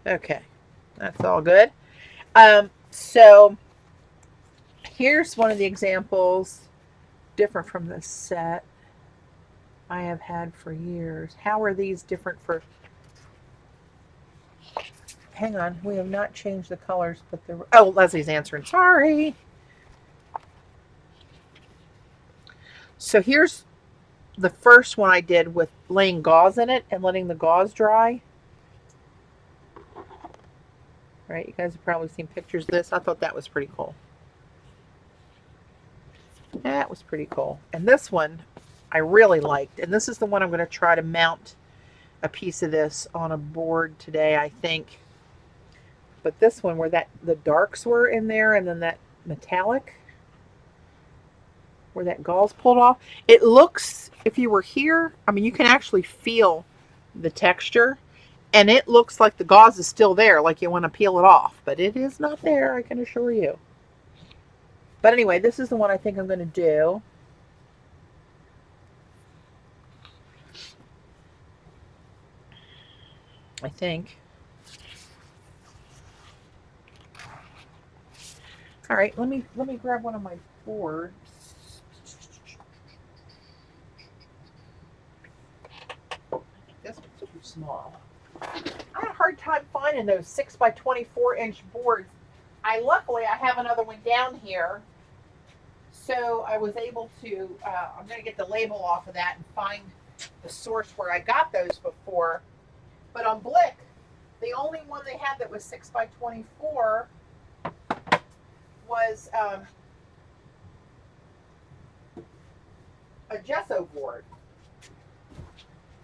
Okay, that's all good. So here's one of the examples, different from the set I have had for years. How are these different for... Hang on, we have not changed the colors, but oh, Leslie's answering. Sorry. So here's the first one I did with laying gauze in it and letting the gauze dry. Right, you guys have probably seen pictures of this. I thought that was pretty cool. That was pretty cool. And this one I really liked. And this is the one I'm going to try to mount a piece of this on a board today, I think. But this one where the darks were in there and then that metallic where that gauze pulled off. It looks, if you were here, I mean, you can actually feel the texture. And it looks like the gauze is still there, like you want to peel it off. But it is not there, I can assure you. But anyway, this is the one I think I'm going to do. I think. All right, let me grab one of my boards. This one's too small. I had a hard time finding those 6 by 24-inch boards. Luckily I have another one down here, so I was able to. I'm going to get the label off of that and find the source where I got those before. But on Blick, the only one they had that was 6 by 24 was a gesso board,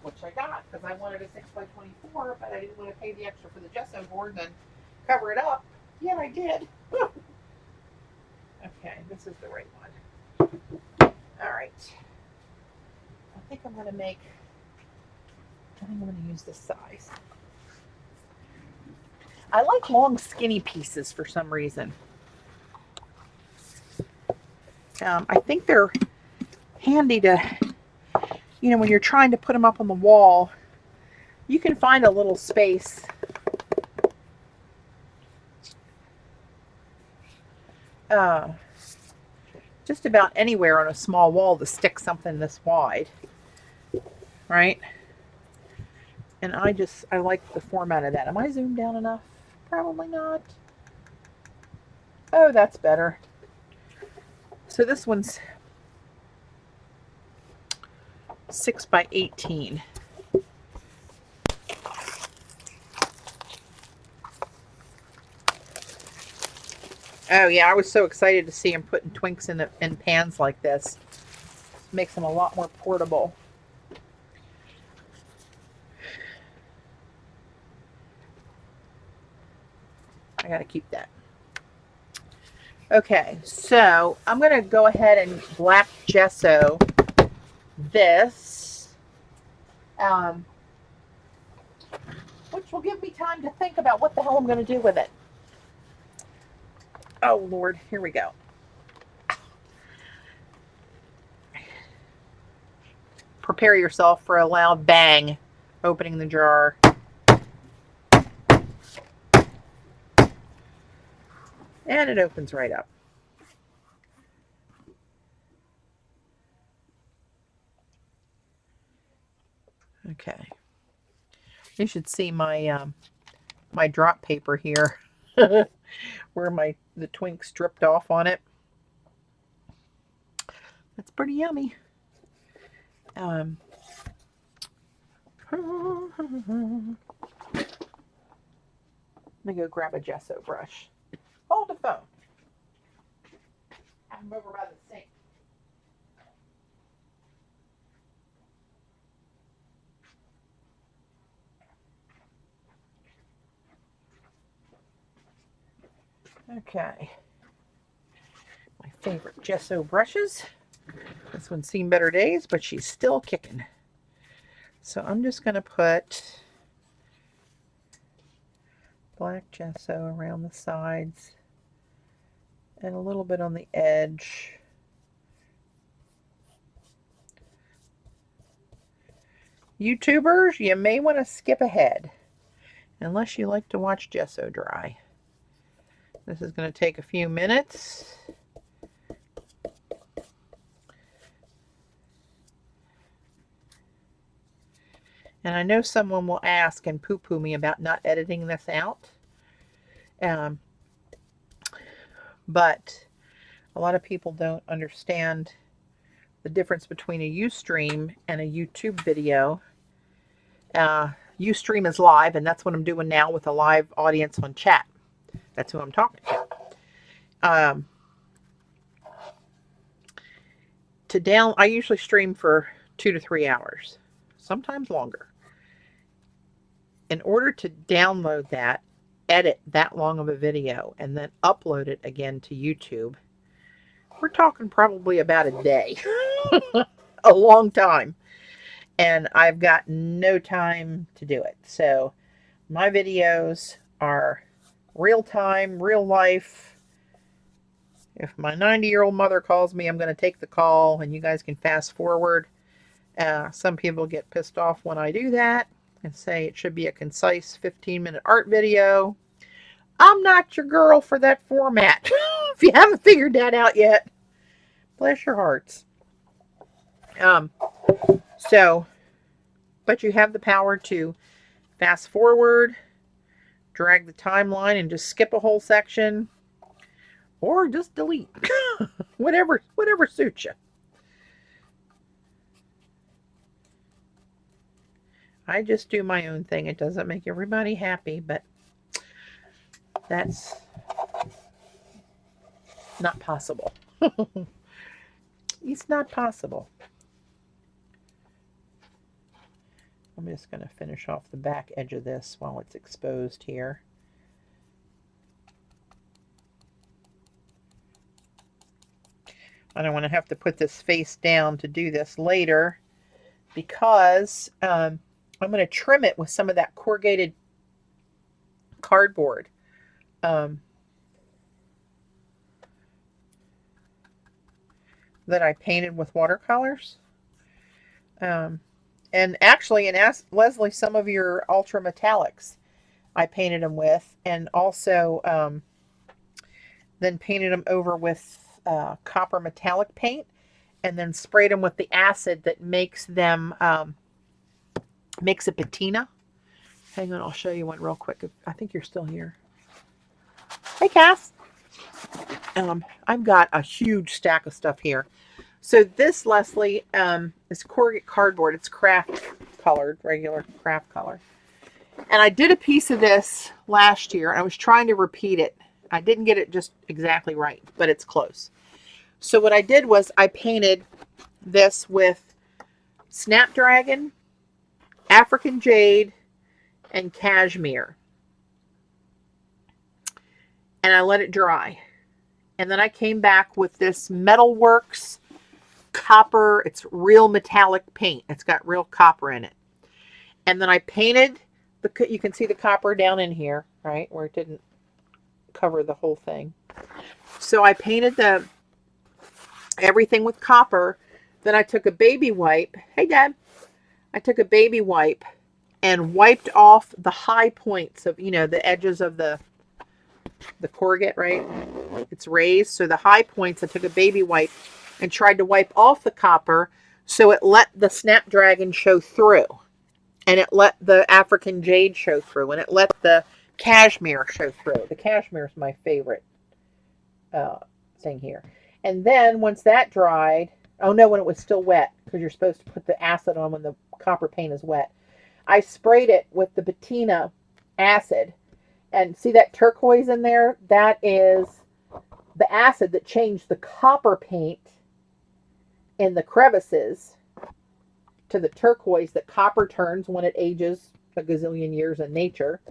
which I got because I wanted a 6 by 24, but I didn't want to pay the extra for the gesso board and then cover it up. Yet I did. Okay, this is the right one. All right. I think I'm going to use this size. I like long, skinny pieces for some reason. I think they're handy to, when you're trying to put them up on the wall, you can find a little space. Just about anywhere on a small wall to stick something this wide, right? And I like the format of that. Am I zoomed down enough? Probably not. Oh, that's better. So this one's 6 by 18. Oh yeah, I was so excited to see him putting Twinks in pans like this. Makes them a lot more portable. I gotta keep that. Okay, so I'm gonna go ahead and black gesso this, which will give me time to think about what the hell I'm gonna do with it. Oh Lord, here we go. Prepare yourself for a loud bang opening the jar. And it opens right up. Okay. You should see my my drop paper here where the Twinks dripped off on it. That's pretty yummy. Let me go grab a gesso brush. Hold the phone. Have them over by the sink. Okay. My favorite gesso brushes. This one's seen better days, but she's still kicking. So I'm just going to put black gesso around the sides and a little bit on the edge. YouTubers, you may want to skip ahead unless you like to watch gesso dry. This is going to take a few minutes. And I know someone will ask and poo-poo me about not editing this out. But a lot of people don't understand the difference between a Ustream and a YouTube video. Ustream is live, and that's what I'm doing now with a live audience on chat. That's who I'm talking to. I usually stream for 2 to 3 hours, sometimes longer. In order to download that, edit that long of a video, and then upload it again to YouTube, we're talking probably about a day. A long time. And I've got no time to do it. So my videos are real time, real life. If my 90-year-old mother calls me, I'm going to take the call, and you guys can fast forward. Some people get pissed off when I do that and say it should be a concise 15-minute art video. I'm not your girl for that format. If you haven't figured that out yet, bless your hearts. So, but you have the power to fast forward, drag the timeline, and just skip a whole section, or just delete. whatever suits you. I just do my own thing. It doesn't make everybody happy, but that's not possible. It's not possible. I'm just going to finish off the back edge of this while it's exposed here. I don't want to have to put this face down to do this later because I'm going to trim it with some of that corrugated cardboard. That I painted with watercolors. And actually, and ask Leslie, some of your ultra metallics I painted them with, and also then painted them over with copper metallic paint, and then sprayed them with the acid that makes them makes a patina. Hang on, I'll show you one real quick. I think you're still here. Hey, Cass. I've got a huge stack of stuff here. So this, Leslie, is corrugated cardboard. It's craft colored, regular craft color. And I did a piece of this last year. I was trying to repeat it. I didn't get it just exactly right, but it's close. So what I did was I painted this with snapdragon, African jade, and cashmere. And I let it dry. And then I came back with this Metalworks copper. It's real metallic paint. It's got real copper in it. And then I painted you can see the copper down in here, right, where it didn't cover the whole thing. So I painted everything with copper. Then I took a baby wipe. Hey, Dad. I took a baby wipe and wiped off the high points of, the edges of the corrugate, right? It's raised. So the high points, I took a baby wipe and tried to wipe off the copper so it let the snapdragon show through. And it let the African jade show through. And it let the cashmere show through. The cashmere is my favorite thing here. And then once that dried, when it was still wet, because you're supposed to put the acid on when the copper paint is wet, I sprayed it with the patina acid. And see that turquoise in there? That is the acid that changed the copper paint in the crevices to the turquoise that copper turns when it ages a gazillion years in nature.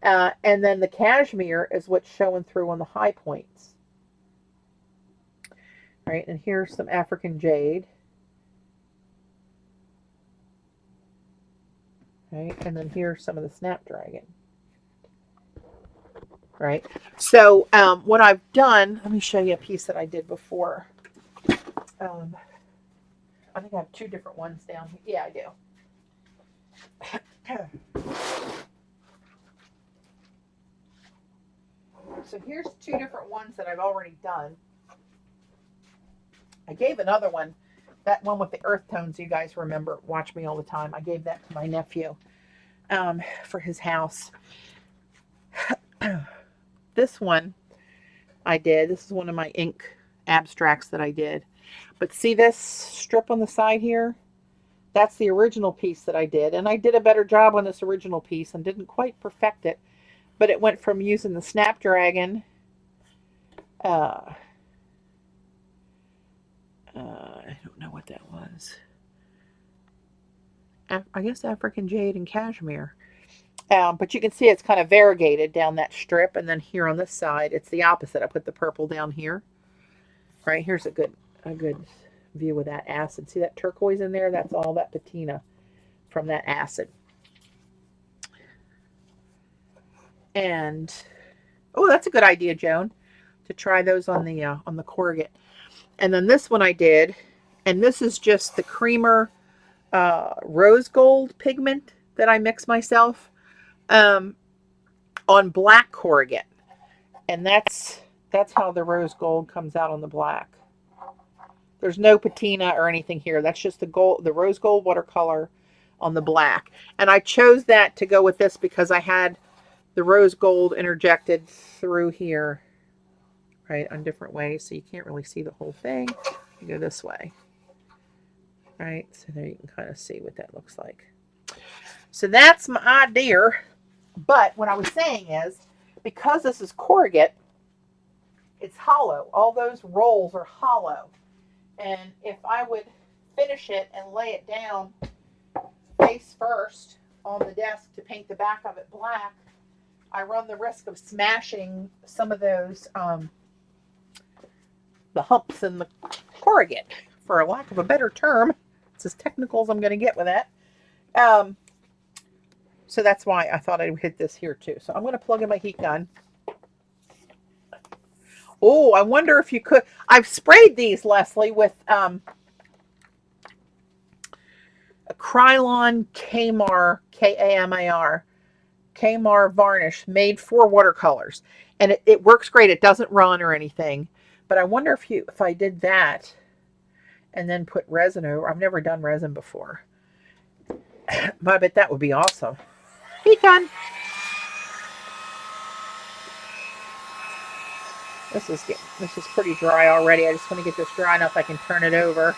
And then the cashmere is what's showing through on the high points. Right, and here's some African jade. Right, and then here's some of the snapdragon. Right, so what I've done, let me show you a piece that I did before. I think I have two different ones down here. Yeah, I do. So here's two different ones that I've already done. I gave another one, that one with the earth tones, you guys remember, watch me all the time. I gave that to my nephew for his house. This one I did. This is one of my ink abstracts that I did. But see this strip on the side here? That's the original piece that I did. And I did a better job on this original piece and didn't quite perfect it. But it went from using the snapdragon, I don't know what that was. I guess African jade and cashmere. But you can see it's kind of variegated down that strip. And then here on this side, it's the opposite. I put the purple down here. Right, here's a good view of that acid. See that turquoise in there? That's all that patina from that acid. And, oh, that's a good idea, Joan. to try those on the corrugate. And then this one I did, and this is just the creamer rose gold pigment that I mix myself on black corrugate. And that's how the rose gold comes out on the black. There's no patina or anything here. That's just the rose gold watercolor on the black. And I chose that to go with this because I had the rose gold interjected through here, right, on different ways. So you can't really see the whole thing. You go this way, right? So there you can kind of see what that looks like. So that's my idea. But what I was saying is, because this is corrugate, it's hollow. All those rolls are hollow. And if I would finish it and lay it down face first on the desk to paint the back of it black, I run the risk of smashing some of those, the humps in the corrugate, for a lack of a better term. It's as technical as I'm going to get with that. So that's why I thought I'd hit this here too. So I'm going to plug in my heat gun. Oh, I wonder if you could. I've sprayed these, Leslie, with a Krylon Kamar, Kamar, Kamar varnish made for watercolors. And it works great. It doesn't run or anything. But I wonder if I did that and then put resin over. I've never done resin before. But I bet that would be awesome. Heat gun. This is pretty dry already. I just want to get this dry enough I can turn it over.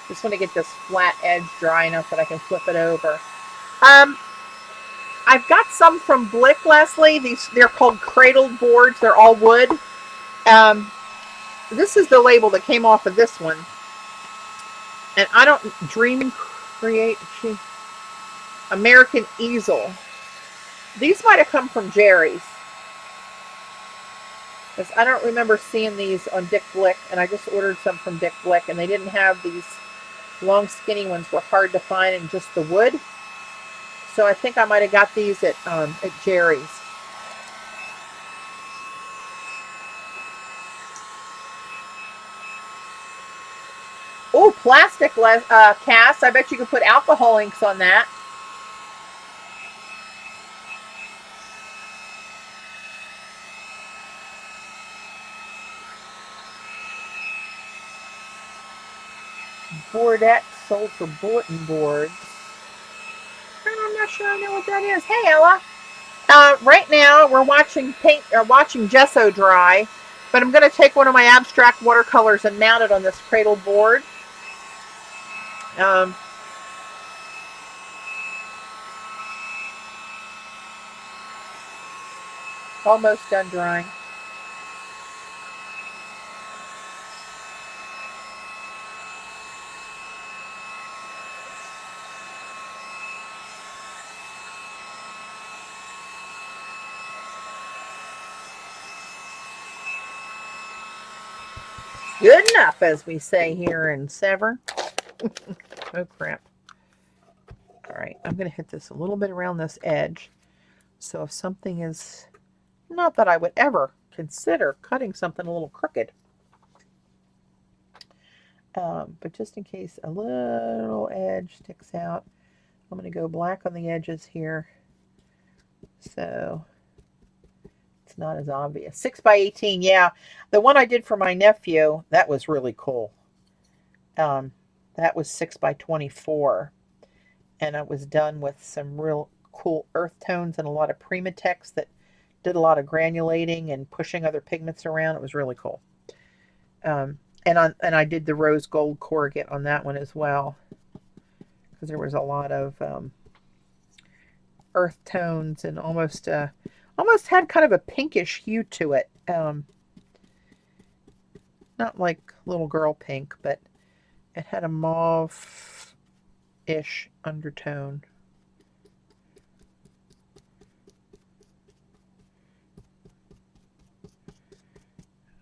Just want to get this flat edge dry enough that I can flip it over. I've got some from Blick, Leslie. They're called cradled boards. They're all wood. This is the label that came off of this one. And I don't create American Easel. These might have come from Jerry's. Because I don't remember seeing these on Dick Blick, and I just ordered some from Dick Blick, and they didn't have these long skinny ones. Were hard to find in just the wood. So I think I might have got these at Jerry's. Oh, plastic cast. I bet you could put alcohol inks on that. Boardette sold for bulletin boards. I'm not sure I know what that is. Hey, Ella. Right now we're watching gesso dry, but I'm going to take one of my abstract watercolors and mount it on this cradle board. Almost done drying. Good enough, as we say here in Severn. Oh, crap. All right, I'm going to hit this a little bit around this edge. So if something is, not that I would ever consider cutting something a little crooked. But just in case a little edge sticks out, I'm going to go black on the edges here. So it's not as obvious. 6x18, yeah. The one I did for my nephew, that was really cool. That was 6x24. And it was done with some real cool earth tones and a lot of Primatex that did a lot of granulating and pushing other pigments around. It was really cool. And I did the rose gold corrugate on that one as well, because there was a lot of earth tones and almost had kind of a pinkish hue to it. Not like little girl pink, but It had a mauve-ish undertone.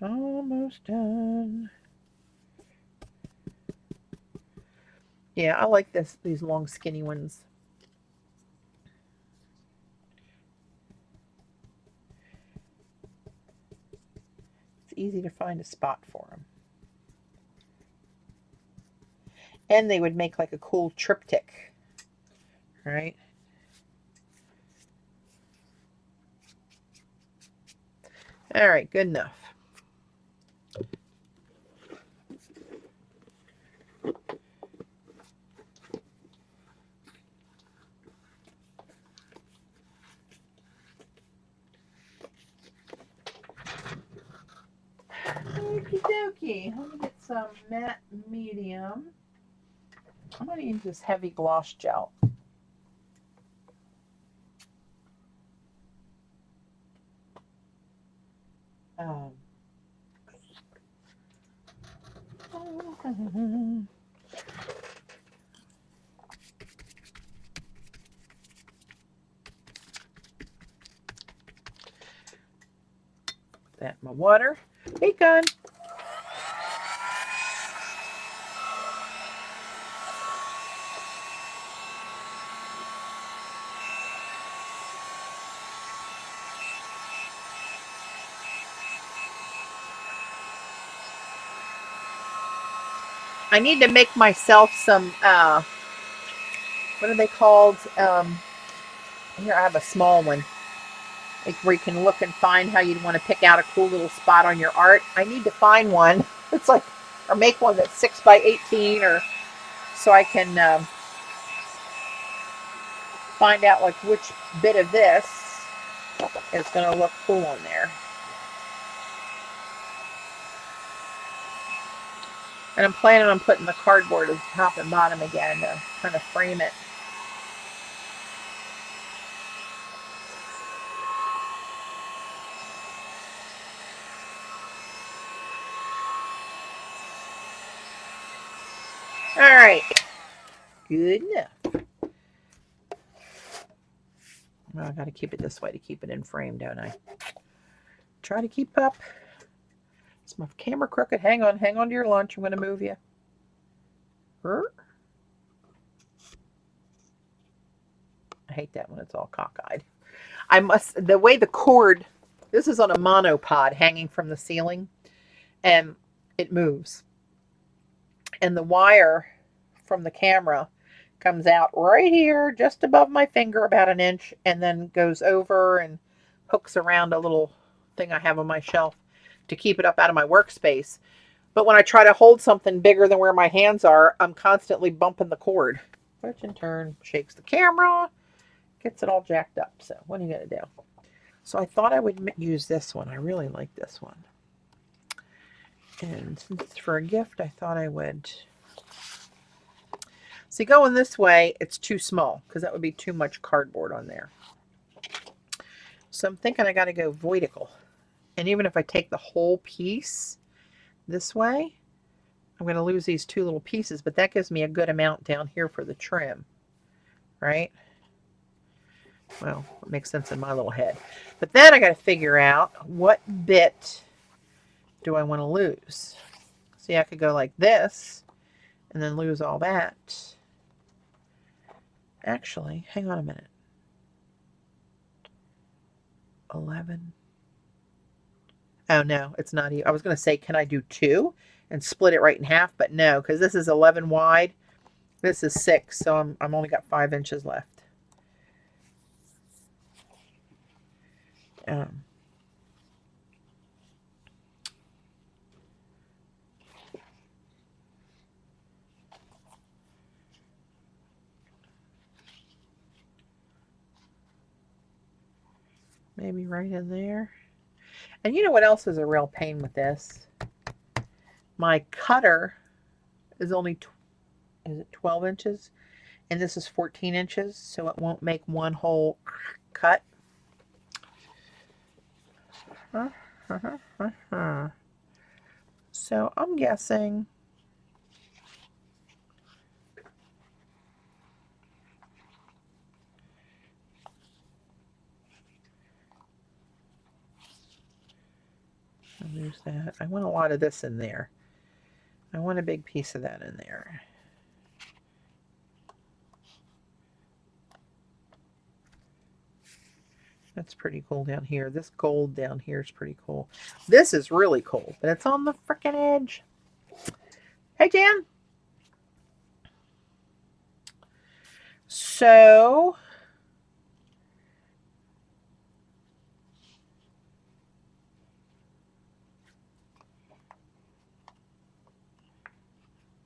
Almost done. Yeah, I like these long skinny ones. It's easy to find a spot for them. And they would make like a cool triptych, right? All right, good enough. Okie dokie. Let me get some matte medium. I'm going to use this heavy gloss gel. That my water. Be gone. I need to make myself some, what are they called? Here I have a small one. Like where you can look and find how you'd want to pick out a cool little spot on your art. I need to find one. It's like, or make one that's 6 by 18, or so I can find out like which bit of this is going to look cool on there. And I'm planning on putting the cardboard as top and bottom again to kind of frame it. All right, good enough. Well, I got to keep it this way to keep it in frame, don't I? Try to keep up. Is my camera crooked? Hang on to your lunch. I'm going to move you. I hate that when it's all cockeyed. The way the cord, this is on a monopod hanging from the ceiling, and it moves. And the wire from the camera comes out right here, just above my finger, about an inch, and then goes over and hooks around a little thing I have on my shelf to keep it up out of my workspace. But when I try to hold something bigger than where my hands are, I'm constantly bumping the cord, which in turn shakes the camera, gets it all jacked up. So what are you going to do? So I thought I would use this one. I really like this one. And since it's for a gift, I thought I would. See, going this way, it's too small because that would be too much cardboard on there. So I'm thinking I got to go vertical. And even if I take the whole piece this way, I'm going to lose these two little pieces, but that gives me a good amount down here for the trim, right? Well, it makes sense in my little head. But then I got to figure out what bit do I want to lose. See, I could go like this and then lose all that. Actually, hang on a minute. 11. Oh, no, it's not even. I was going to say, can I do 2 and split it right in half? But no, because this is 11 wide. This is 6, so I'm only got 5 inches left. Maybe right in there. And you know what else is a real pain with this? My cutter is only, is it 12 inches? And this is 14 inches, so it won't make one whole cut. So I'm guessing There's that. I want a lot of this in there. I want a big piece of that in there. That's pretty cool down here. This gold down here is pretty cool. This is really cool, but it's on the frickin' edge. Hey, Dan. So,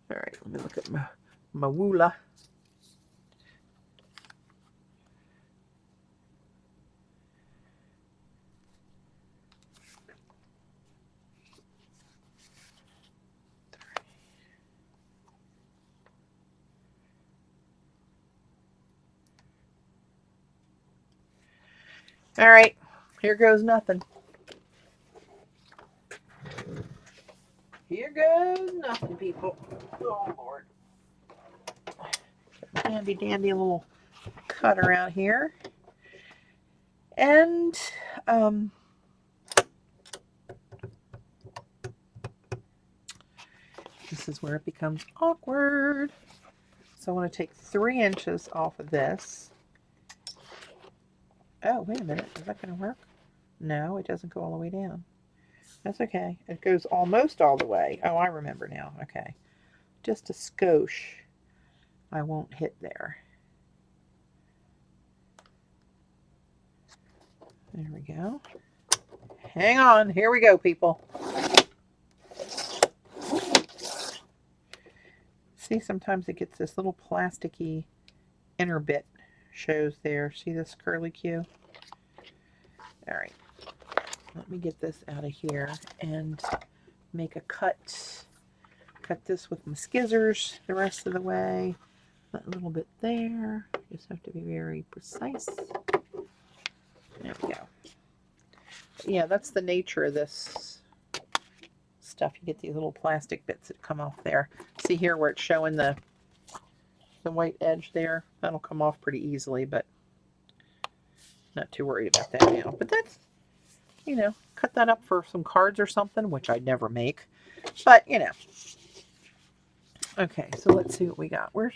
all right, let me look at my Woola. All right, here goes nothing. Here goes nothing, people. Oh, Lord. Handy dandy little cutter out here. And, this is where it becomes awkward. So I want to take 3 inches off of this. Oh, wait a minute. Is that going to work? No, it doesn't go all the way down. That's okay. It goes almost all the way. Oh, I remember now. Okay. Just a skosh. I won't hit there. There we go. Hang on. Here we go, people. See, sometimes it gets this little plasticky inner bit shows there. See this curly Q? All right. Let me get this out of here and make a cut. Cut this with my skizzers the rest of the way. That little bit there. Just have to be very precise. There we go. Yeah, that's the nature of this stuff. You get these little plastic bits that come off there. See here where it's showing the white edge there? That'll come off pretty easily, but not too worried about that now. But that's, you know, cut that up for some cards or something, which I never make. But, you know. Okay, so let's see what we got. Where's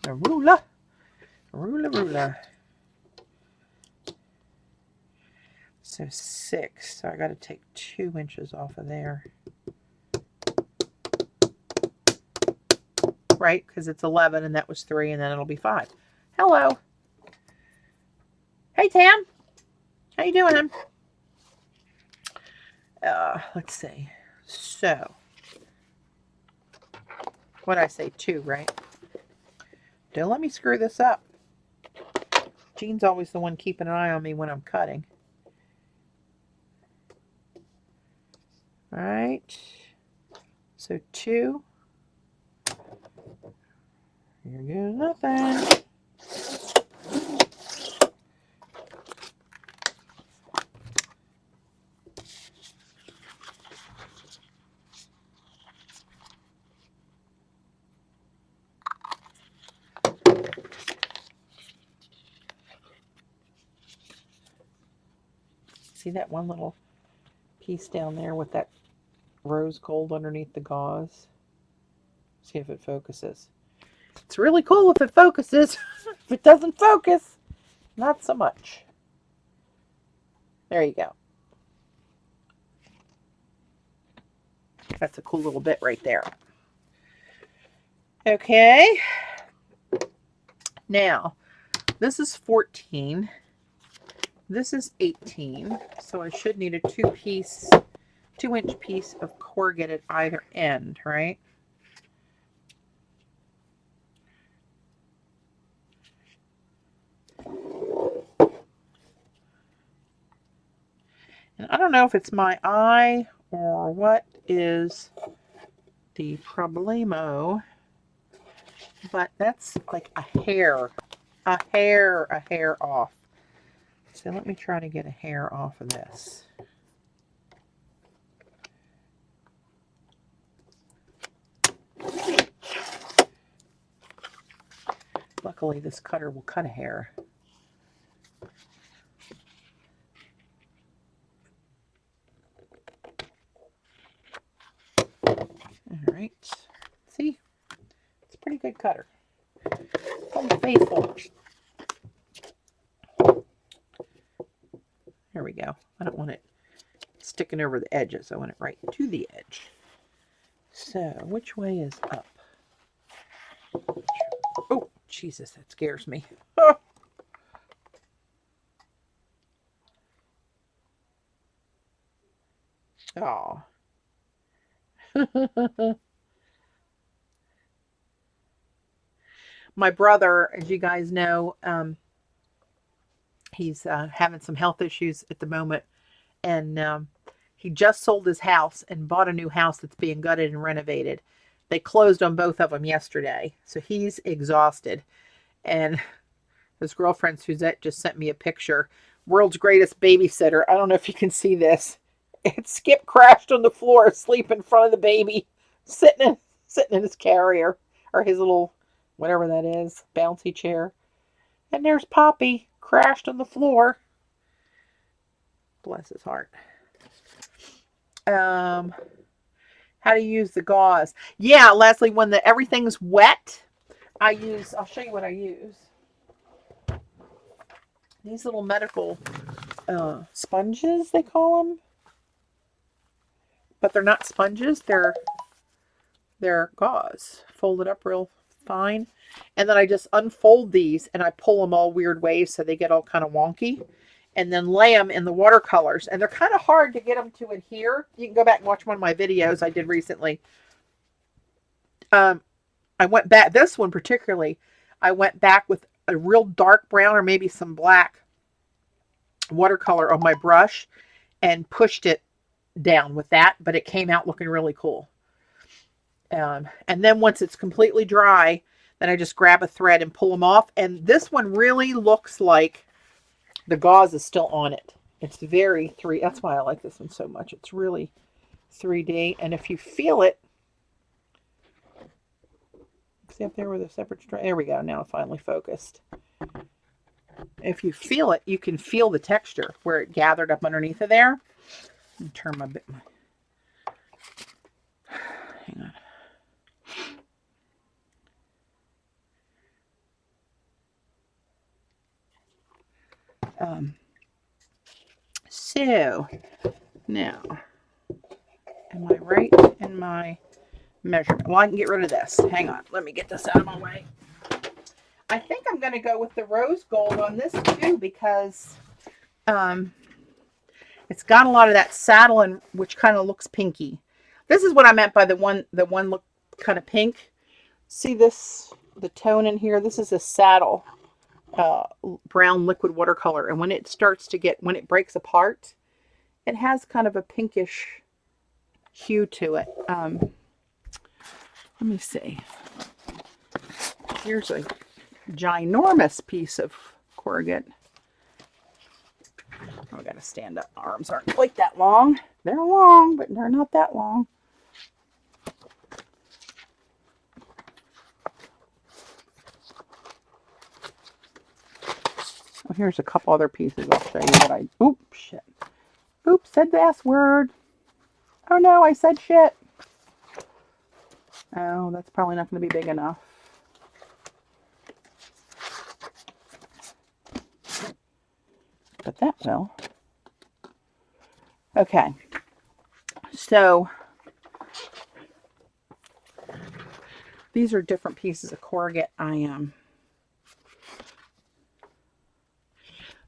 the ruler? Ruler. So 6. So I got to take 2 inches off of there. Right? Because it's 11 and that was 3 and then it'll be 5. Hello. Hey, Tam. How you doing? Let's see. So, what did I say? 2, right? Don't let me screw this up. Jean's always the one keeping an eye on me when I'm cutting. All right. So 2. Here goes nothing. See that one little piece down there with that rose gold underneath the gauze? See if it focuses. It's really cool if it focuses. If it doesn't focus, not so much. There you go. That's a cool little bit right there. Okay. Now, this is 14. This is 18. So I should need a 2-inch piece of corrugate at either end, right? And I don't know if it's my eye or what is the problemo, but that's like a hair off. So let me try to get a hair off of this. Luckily, this cutter will cut a hair. cutter. Home faithful. There we go. I don't want it sticking over the edges. I want it right to the edge. So, which way is up? Oh, Jesus, that scares me. Oh. My brother, as you guys know, he's having some health issues at the moment, and he just sold his house and bought a new house that's being gutted and renovated. They closed on both of them yesterday, so he's exhausted. And his girlfriend Suzette just sent me a picture. World's greatest babysitter. I don't know if you can see this. And Skip crashed on the floor asleep in front of the baby, sitting in his carrier, or his little, whatever that is, bouncy chair. And there's Poppy, crashed on the floor. Bless his heart. How do you use the gauze? Yeah, Leslie, when everything's wet, I'll show you what I use. These little medical sponges, they call them. But they're not sponges, they're gauze. Folded up real fine. And then I just unfold these and I pull them all weird ways so they get all kind of wonky. And then lay them in the watercolors. And they're kind of hard to get them to adhere. You can go back and watch one of my videos I did recently. I went back, this one particularly, I went back with a real dark brown or maybe some black watercolor on my brush and pushed it down with that, but it came out looking really cool. And then once it's completely dry, then I just grab a thread and pull them off. And this one really looks like the gauze is still on it. It's very that's why I like this one so much. It's really 3D. And if you feel it, see up there with a separate strand. There we go. Now finally focused. If you feel it, you can feel the texture where it gathered up underneath of there. Let me turn my bit. Hang on. So now, am I right in my measurement? Well, I can get rid of this. Hang on. Let me get this out of my way. I think I'm going to go with the rose gold on this too because it's got a lot of that saddle and which kind of looks pinky. This is what I meant by the one look kind of pink. See this, the tone in here? This is a saddle brown liquid watercolor. And when it starts to when it breaks apart, it has kind of a pinkish hue to it. Let me see. Here's a ginormous piece of corrugate. Oh, I gotta stand up. My arms aren't quite that long. They're long, but they're not that long. Well, here's a couple other pieces. I'll show you what oops, shit. Oops, said the S word. Oh no, I said shit. Oh, that's probably not going to be big enough. But that will. Okay. So, these are different pieces of corrugate I am.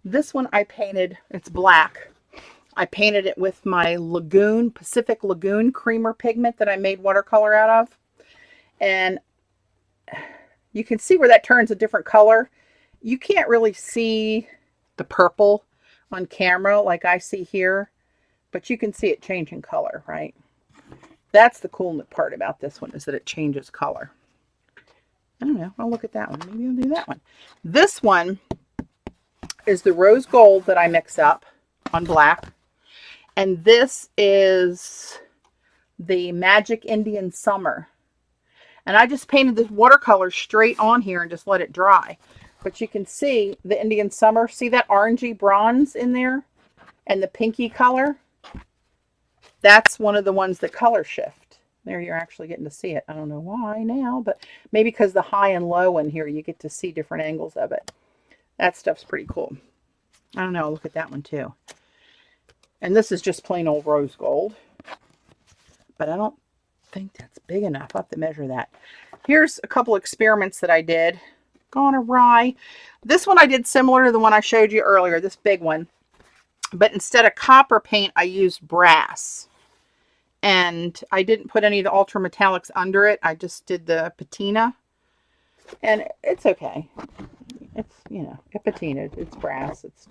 This one I painted, it's black. I painted it with my Pacific Lagoon creamer pigment that I made watercolor out of. And you can see where that turns a different color. You can't really see the purple on camera like I see here, but you can see it changing color, right? That's the cool part about this one, is that it changes color. I don't know. I'll look at that one. Maybe I'll do that one. This one is the rose gold that I mix up on black. And this is the Magic Indian Summer. And I just painted this watercolor straight on here and just let it dry. But you can see the Indian Summer. See that orangey bronze in there? And the pinky color? That's one of the ones that color shift. There you're actually getting to see it. I don't know why now, but maybe because the high and low in here, you get to see different angles of it. That stuff's pretty cool. I don't know. Look at that one too. And this is just plain old rose gold. But I don't think that's big enough. I'll have to measure that. Here's a couple experiments that I did. Gone awry. This one I did similar to the one I showed you earlier, this big one. But instead of copper paint, I used brass. And I didn't put any of the ultra metallics under it. I just did the patina. And it's okay. It's, you know, it patinaed. It's brass. It's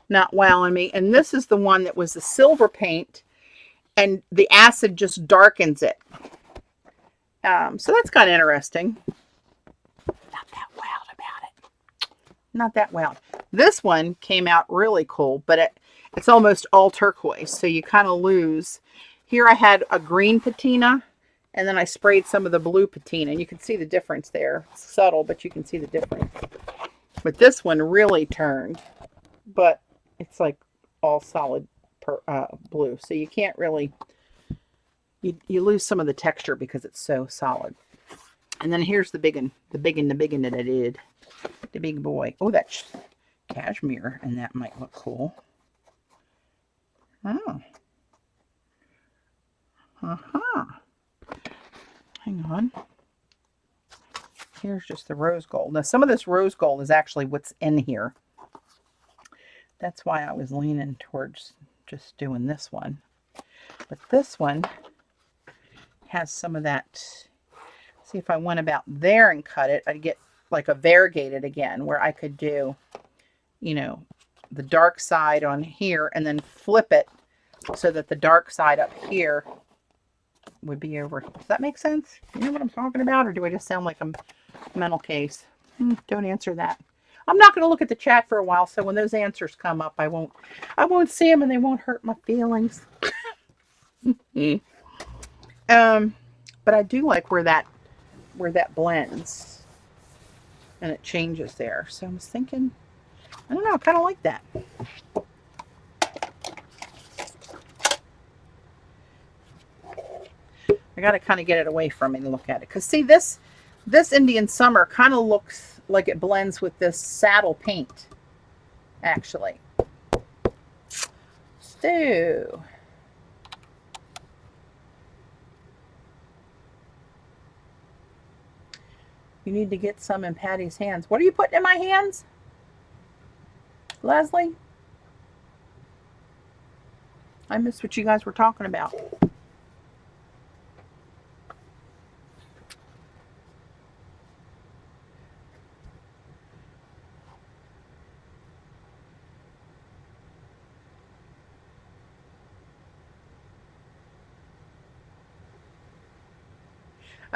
not wowing me. And this is the one that was the silver paint. And the acid just darkens it. So that's kind of interesting. Not that wild about it. Not that wild. This one came out really cool, but it's almost all turquoise. So you kind of lose. Here I had a green patina, and then I sprayed some of the blue patina. And you can see the difference there. It's subtle, but you can see the difference. But this one really turned. But it's like all solid blue. So you can't really... You lose some of the texture because it's so solid. And then here's the big one. The big one that I did. The big boy. Oh, that's cashmere. And that might look cool. Oh. Uh-huh. Hang on. Here's just the rose gold. Now, some of this rose gold is actually what's in here. That's why I was leaning towards just doing this one. But this one has some of that. See, if I went about there and cut it, I'd get like a variegated again, where I could do, you know, the dark side on here and then flip it so that the dark side up here would be over. Does that make sense? You know what I'm talking about? Or do I just sound like a mental case? Don't answer that. I'm not going to look at the chat for a while, so when those answers come up, I won't see them and they won't hurt my feelings. But I do like where that blends and it changes there. So I was thinking, I don't know, I kind of like that. I got to kind of get it away from me and look at it. Because see, this Indian Summer kind of looks like it blends with this saddle paint, actually. So... you need to get some in Patty's hands. What are you putting in my hands, Leslie? I missed what you guys were talking about.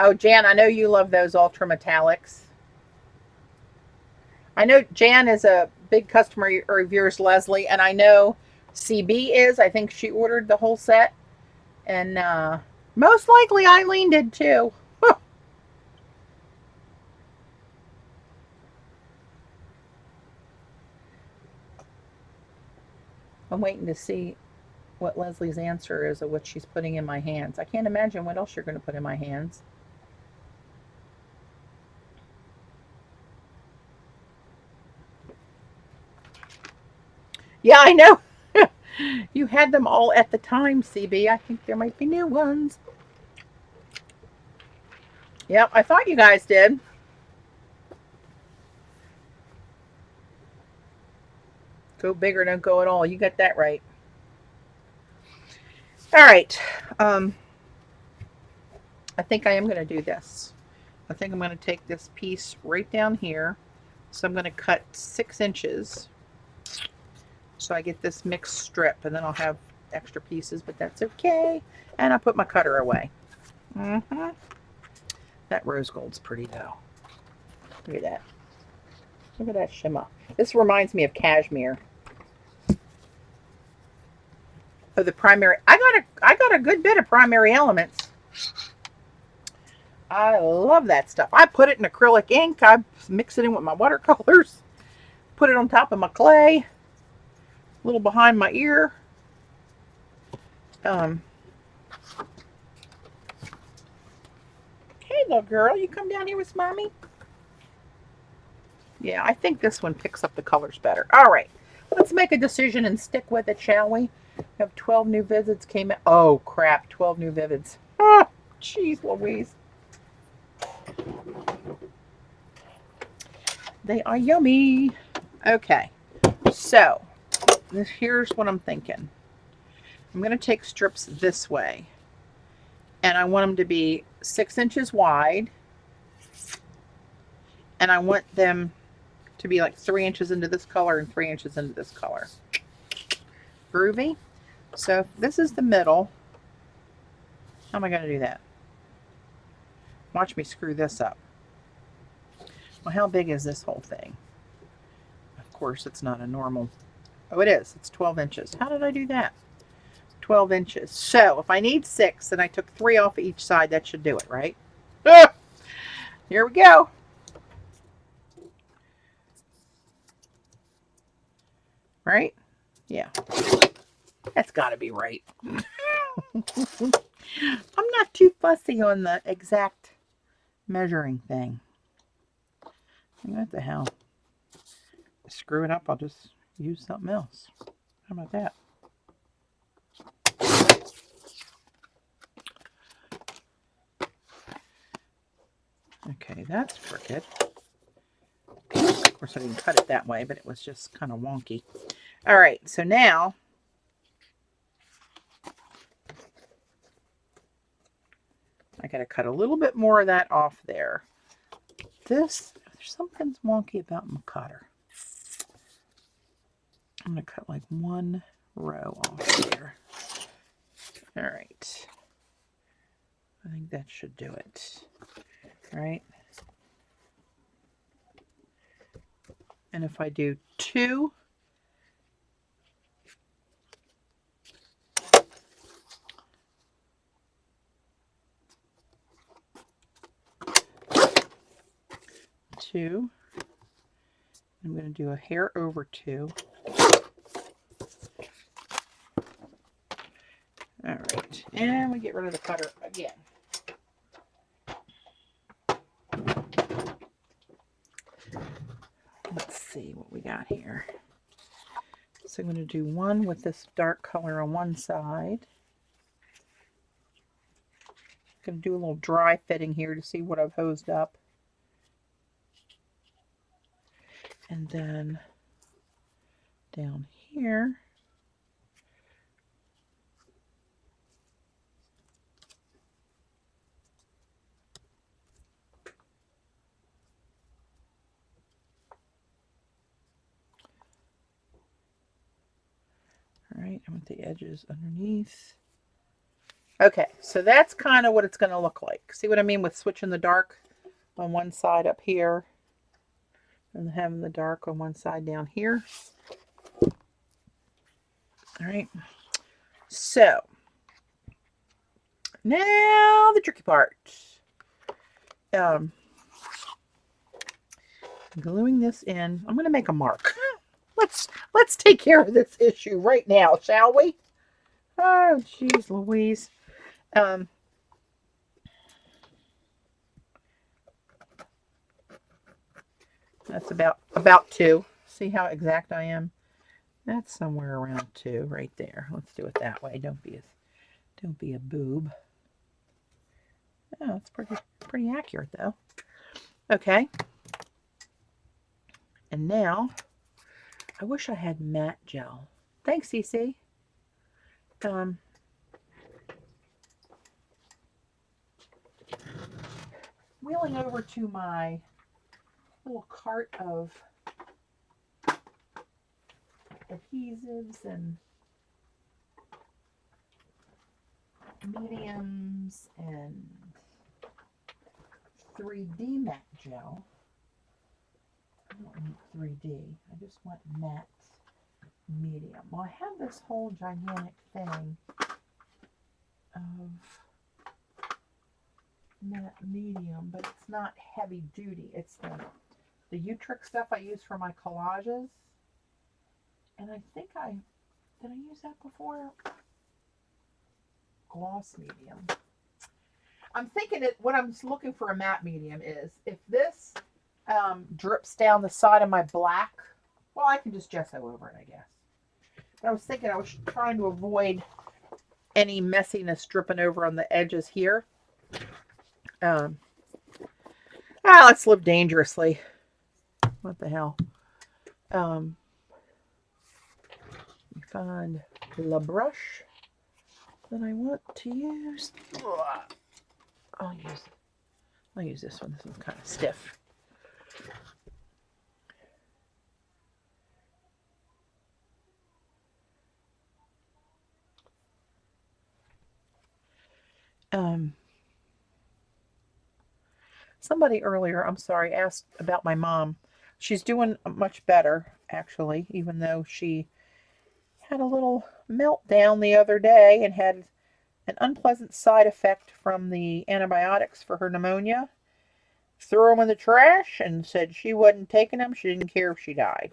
Oh, Jan, I know you love those ultra metallics. I know Jan is a big customer of yours, Leslie, and I know CB is. I think she ordered the whole set. And most likely Eileen did too. I'm waiting to see what Leslie's answer is of what she's putting in my hands. I can't imagine what else you're going to put in my hands. Yeah, I know. You had them all at the time, CB. I think there might be new ones. Yep, I thought you guys did. Go big or don't go at all. You got that right. All right. I think I am going to do this. I think I'm going to take this piece right down here. So I'm going to cut 6 inches. So I get this mixed strip, and then I'll have extra pieces, but that's okay. And I'll put my cutter away. That rose gold's pretty though. Look at that. Look at that shimmer. This reminds me of cashmere. Oh, the primary. I got a good bit of primary elements. I love that stuff. I put it in acrylic ink. I mix it in with my watercolors. Put it on top of my clay. A little behind my ear. little girl, you come down here with mommy? Yeah, I think this one picks up the colors better. All right, let's make a decision and stick with it, shall we? We have 12 new visits came in. Oh, crap, 12 new vivids. Oh, jeez Louise. They are yummy. Okay, so here's what I'm thinking. I'm going to take strips this way, and I want them to be 6 inches wide, and I want them to be like 3 inches into this color and 3 inches into this color. Groovy. So this is the middle. How am I going to do that? Watch me screw this up. Well, how big is this whole thing? Of course, it's not a normal. Oh, it is. It's 12 inches. How did I do that? 12 inches. So if I need 6 and I took 3 off each side, that should do it, right? Ah! Here we go. Right? Yeah. That's got to be right. I'm not too fussy on the exact measuring thing. What the hell? Screw it up, I'll just use something else. How about that? Okay, that's crooked. Of course, I didn't cut it that way, but it was just kind of wonky. All right, so now I got to cut a little bit more of that off there. There's something's wonky about my cutter. I'm going to cut like 1 row off here. All right. I think that should do it. All right. And if I do 2, I'm going to do a hair over 2. All right, and we get rid of the cutter again. Let's see what we got here. So I'm going to do one with this dark color on one side. I'm going to do a little dry fitting here to see what I've hosed up. And then down here, all right, I want the edges underneath. Okay, so that's kind of what it's going to look like. See what I mean with switching the dark on one side up here and having the dark on one side down here. All right, so now the tricky part. Gluing this in. I'm going to make a mark. Let's take care of this issue right now, shall we? Oh, jeez Louise. That's about 2. See how exact I am? That's somewhere around 2 right there. Let's do it that way. Don't be a boob. Oh, it's pretty accurate though. Okay. And now I wish I had matte gel. Thanks, CC. Wheeling over to my little cart of adhesives and mediums and 3D matte gel. I don't need 3D. I just want matte medium. Well, I have this whole gigantic thing of matte medium, but it's not heavy duty. It's the Utrick stuff I use for my collages. And I think did I use that before? Gloss medium. I'm thinking that what I'm looking for a matte medium is if this drips down the side of my black, well, I can just gesso over it, I guess. But I was thinking I was trying to avoid any messiness dripping over on the edges here. Let's live dangerously. What the hell? Let me find the brush that I want to use. I'll use this one. This one's kind of stiff. Somebody earlier, I'm sorry, asked about my mom. She's doing much better, actually, even though she had a little meltdown the other day and had an unpleasant side effect from the antibiotics for her pneumonia. Threw them in the trash and said she wasn't taking them. She didn't care if she died.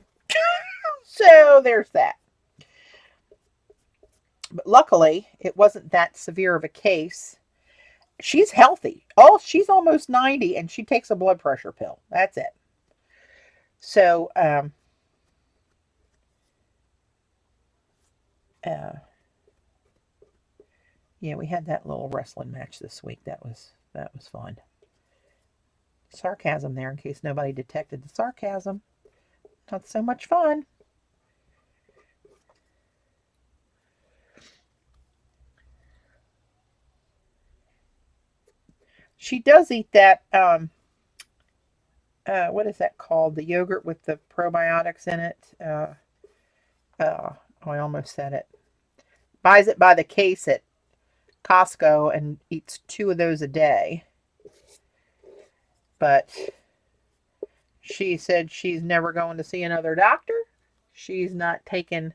So there's that. But luckily, it wasn't that severe of a case. She's healthy. Oh, she's almost 90 and she takes a blood pressure pill. That's it. So, yeah, we had that little wrestling match this week. That was fun. Sarcasm there in case nobody detected the sarcasm. Not so much fun. She does eat that, what is that called? The yogurt with the probiotics in it. I almost said it. Buys it by the case at Costco and eats 2 of those a day. But she said she's never going to see another doctor. She's not taking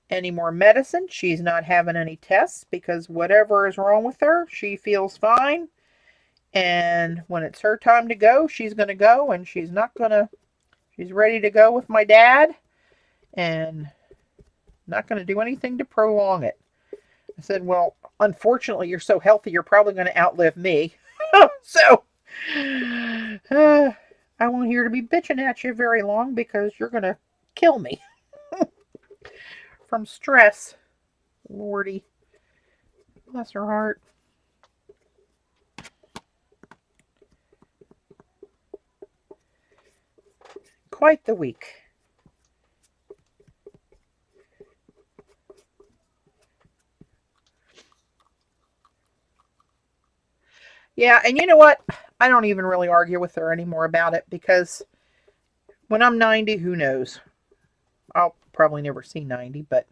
any more medicine. She's not having any tests because whatever is wrong with her, she feels fine. And when it's her time to go, she's going to go, and she's ready to go with my dad and not going to do anything to prolong it. I said, well, unfortunately, you're so healthy, you're probably going to outlive me. So, I won't here to be bitching at you very long because you're going to kill me from stress. Lordy. Bless her heart. Quite the week. Yeah, and you know what? I don't even really argue with her anymore about it because when I'm 90, who knows? I'll probably never see 90, but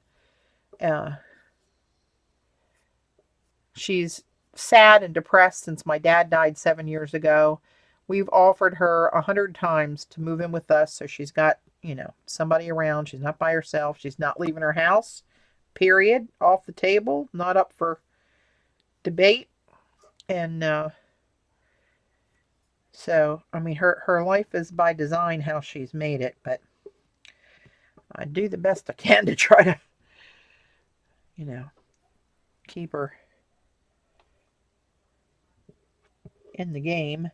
she's sad and depressed since my dad died 7 years ago. We've offered her 100 times to move in with us so she's got, somebody around. She's not by herself. She's not leaving her house. Period. Off the table. Not up for debate. And so, I mean, her life is by design how she's made it, but I do the best I can to try to, keep her in the game.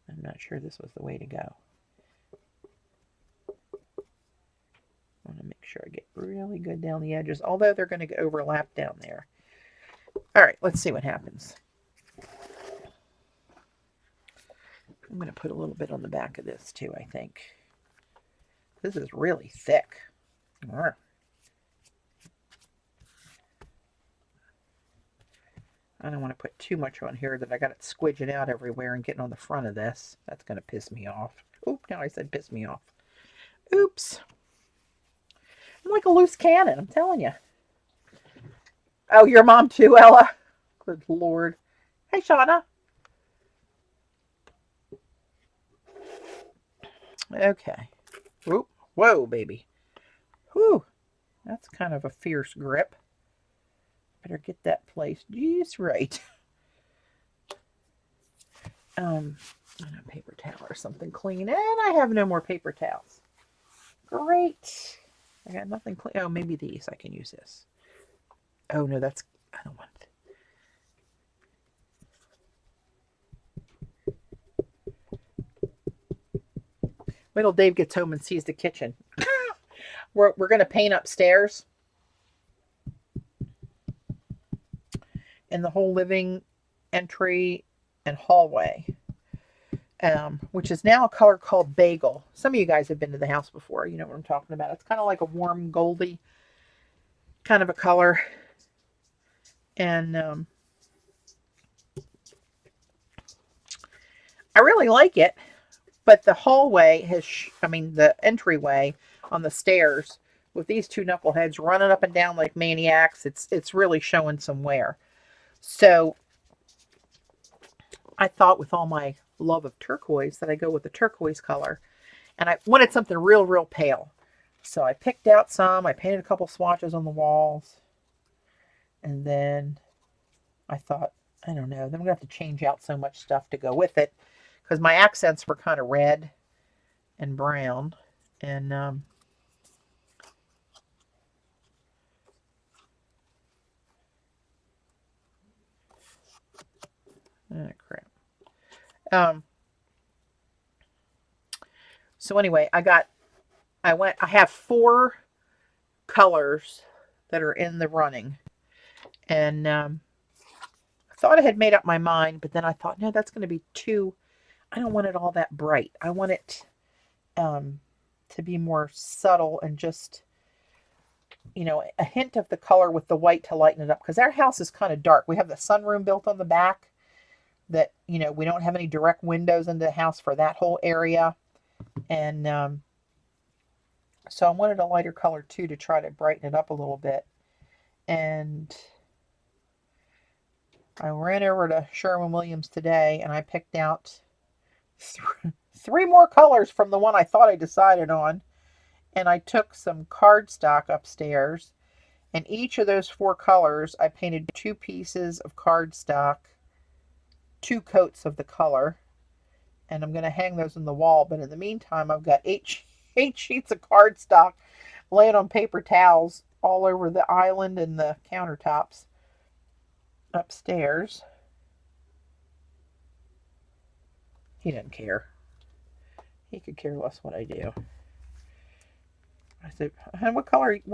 I'm not sure this was the way to go. I want to make sure I get really good down the edges, although they're going to overlap down there. All right, let's see what happens. I'm going to put a little bit on the back of this too, I think. This is really thick. I don't want to put too much on here that I got it squidging out everywhere and getting on the front of this. That's going to piss me off. Oop, now I said piss me off. Oops. I'm like a loose cannon, I'm telling you. Oh, your mom too, Ella? Good Lord. Hey, Shauna. Okay. Whoop. Whoa, baby. Whew. That's kind of a fierce grip. Better get that placed just right. A paper towel or something clean. And I have no more paper towels. Great. I got nothing clean. Oh, maybe these. I can use this. Oh, no, I don't want it. Wait till Dave gets home and sees the kitchen. We're going to paint upstairs in the whole living entry and hallway, which is now a color called bagel. Some of you guys have been to the house before. You know what I'm talking about. It's kind of like a warm goldy kind of a color. And I really like it. But the hallway has, the entryway on the stairs with these two knuckleheads running up and down like maniacs, it's really showing some wear. So I thought with all my love of turquoise that I go with the turquoise color. And I wanted something real, real pale. So I picked out some. I painted a couple swatches on the walls. And then I thought, I don't know, then I'm going to have to change out so much stuff to go with it. Because my accents were kind of red and brown. And oh, crap. So anyway, I have 4 colors that are in the running. And I thought I had made up my mind, but then I thought, no, that's going to be too, I don't want it all that bright. I want it to be more subtle and just, a hint of the color with the white to lighten it up. Because our house is kind of dark. We have the sunroom built on the back that, we don't have any direct windows into the house for that whole area. And so I wanted a lighter color too to try to brighten it up a little bit. And I ran over to Sherwin-Williams today and I picked out 3 more colors from the one I thought I decided on. And I took some cardstock upstairs, and each of those 4 colors, I painted 2 pieces of cardstock, 2 coats of the color, and I'm going to hang those on the wall. But in the meantime, I've got 8 sheets of cardstock laying on paper towels all over the island and the countertops upstairs. He doesn't care. He could care less what I do. I said, "Honey, what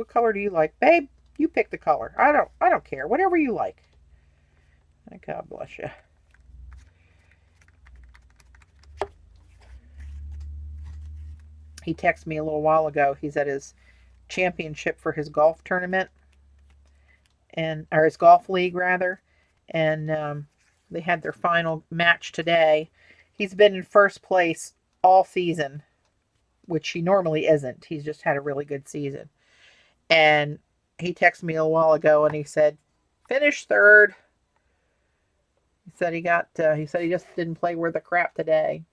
color do you like?" "Babe, you pick the color. I don't care. Whatever you like." God bless you. He texted me a little while ago. He's at his championship for his golf tournament, or his golf league rather, and they had their final match today. He's been in first place all season, which he normally isn't. He's just had a really good season. And he texted me a while ago and he said, "Finished third." He said he said he just didn't play worth a crap today,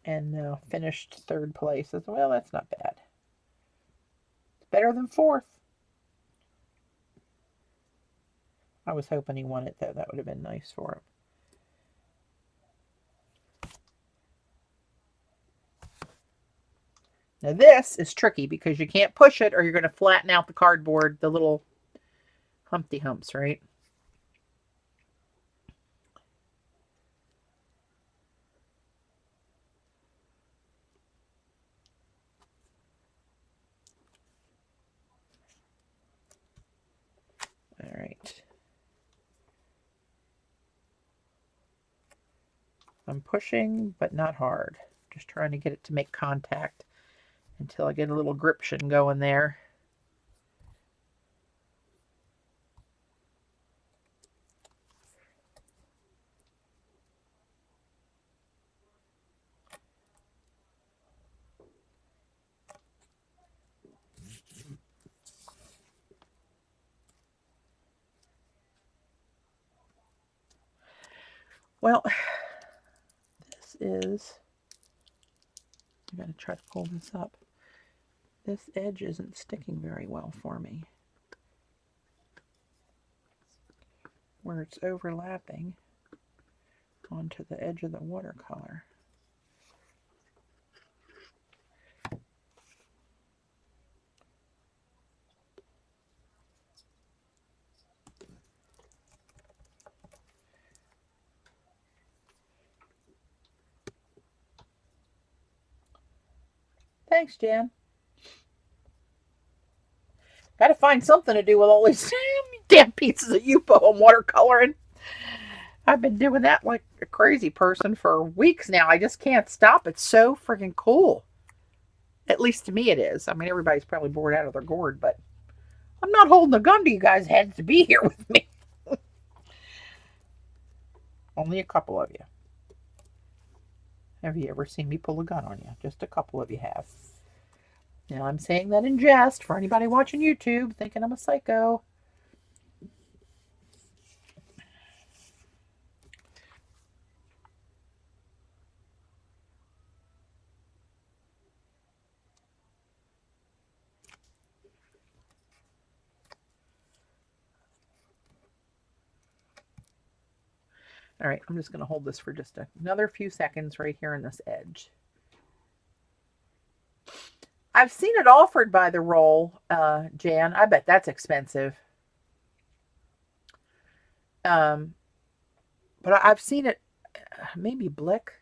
and finished third place. I said, well, that's not bad. It's better than fourth. I was hoping he won it though. That would have been nice for him. Now this is tricky because you can't push it or you're going to flatten out the cardboard, the little Humpty Humps, right? All right. I'm pushing, but not hard. Just trying to get it to make contact until I get a little gription going there. Well, this is, I'm going to try to pull this up. This edge isn't sticking very well for me. Where it's overlapping onto the edge of the watercolor. Thanks, Jan. Got to find something to do with all these damn pieces of Yupo and watercoloring. I've been doing that like a crazy person for weeks now. I just can't stop. It's so freaking cool. At least to me it is. I mean, everybody's probably bored out of their gourd, but I'm not holding a gun to you guys' heads to be here with me. Only a couple of you. Have you ever seen me pull a gun on you? Just a couple of you have. Now, I'm saying that in jest for anybody watching YouTube thinking I'm a psycho. All right, I'm just going to hold this for just another few seconds right here on this edge. I've seen it offered by the roll, Jan. I bet that's expensive. But I've seen it, maybe Blick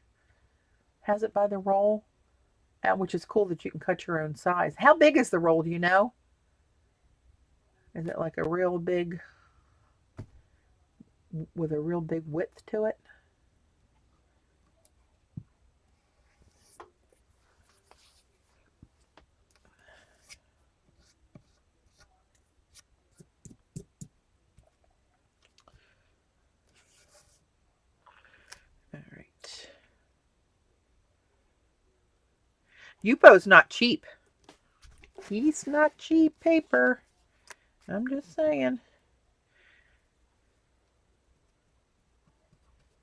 has it by the roll, which is cool that you can cut your own size. How big is the roll, do you know? Is it like a real big, with a real big width to it? All right. Yupo's not cheap. He's not cheap paper. I'm just saying.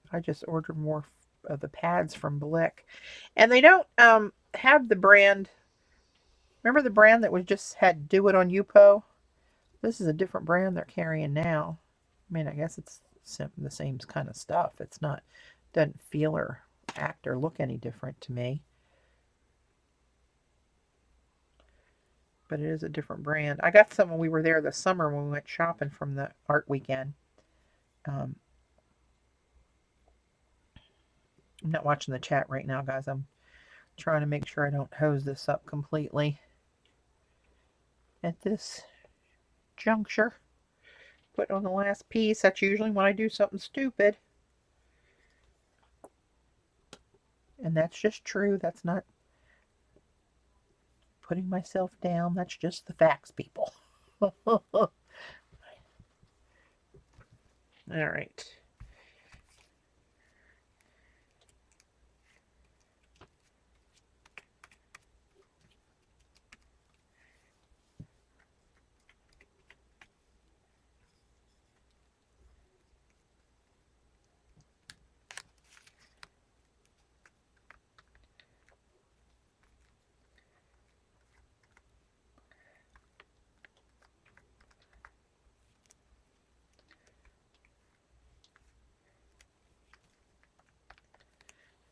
I just ordered more of the pads from Blick. And they don't have the brand. Remember the brand that was just had Do It on Yupo? This is a different brand they're carrying now. I mean, I guess it's the same kind of stuff. It's not, doesn't feel or act or look any different to me. But it is a different brand. I got some when we were there this summer when we went shopping from the art weekend. I'm not watching the chat right now, guys. I'm trying to make sure I don't hose this up completely at this juncture. Put on the last piece. That's usually when I do something stupid. And that's just true. That's not putting myself down. That's just the facts, people. All right.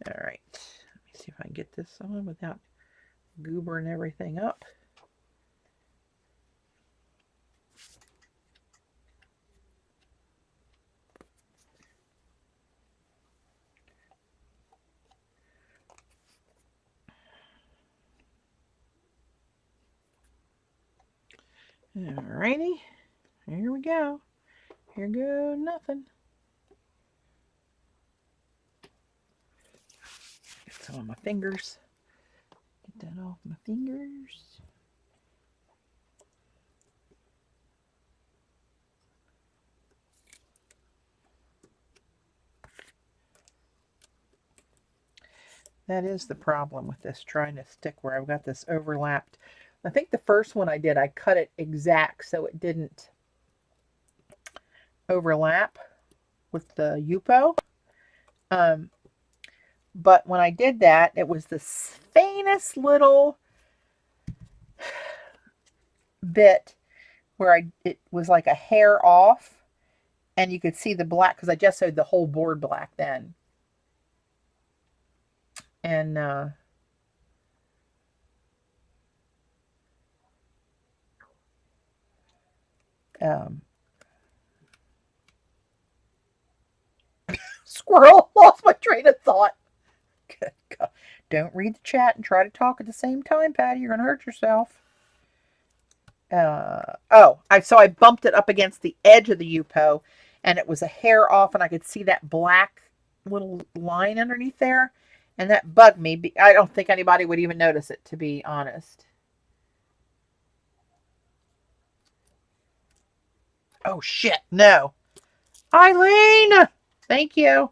All right. Let me see if I can get this on without goobering everything up. Alrighty, here we go. Here go nothing. Get some of my fingers. Get that off my fingers. That is the problem with this, trying to stick where I've got this overlapped. I think the first one I did, I cut it exact so it didn't overlap with the Yupo. But when I did that, it was the faintest little bit where it was like a hair off, and you could see the black because I just sewed the whole board black then. And squirrel, lost my train of thought. Good God. Don't read the chat and try to talk at the same time, Patty. You're going to hurt yourself. So I bumped it up against the edge of the Yupo, and it was a hair off, and I could see that black little line underneath there, and that bugged me. I don't think anybody would even notice it, to be honest. Oh, shit. No. Eileen! Thank you.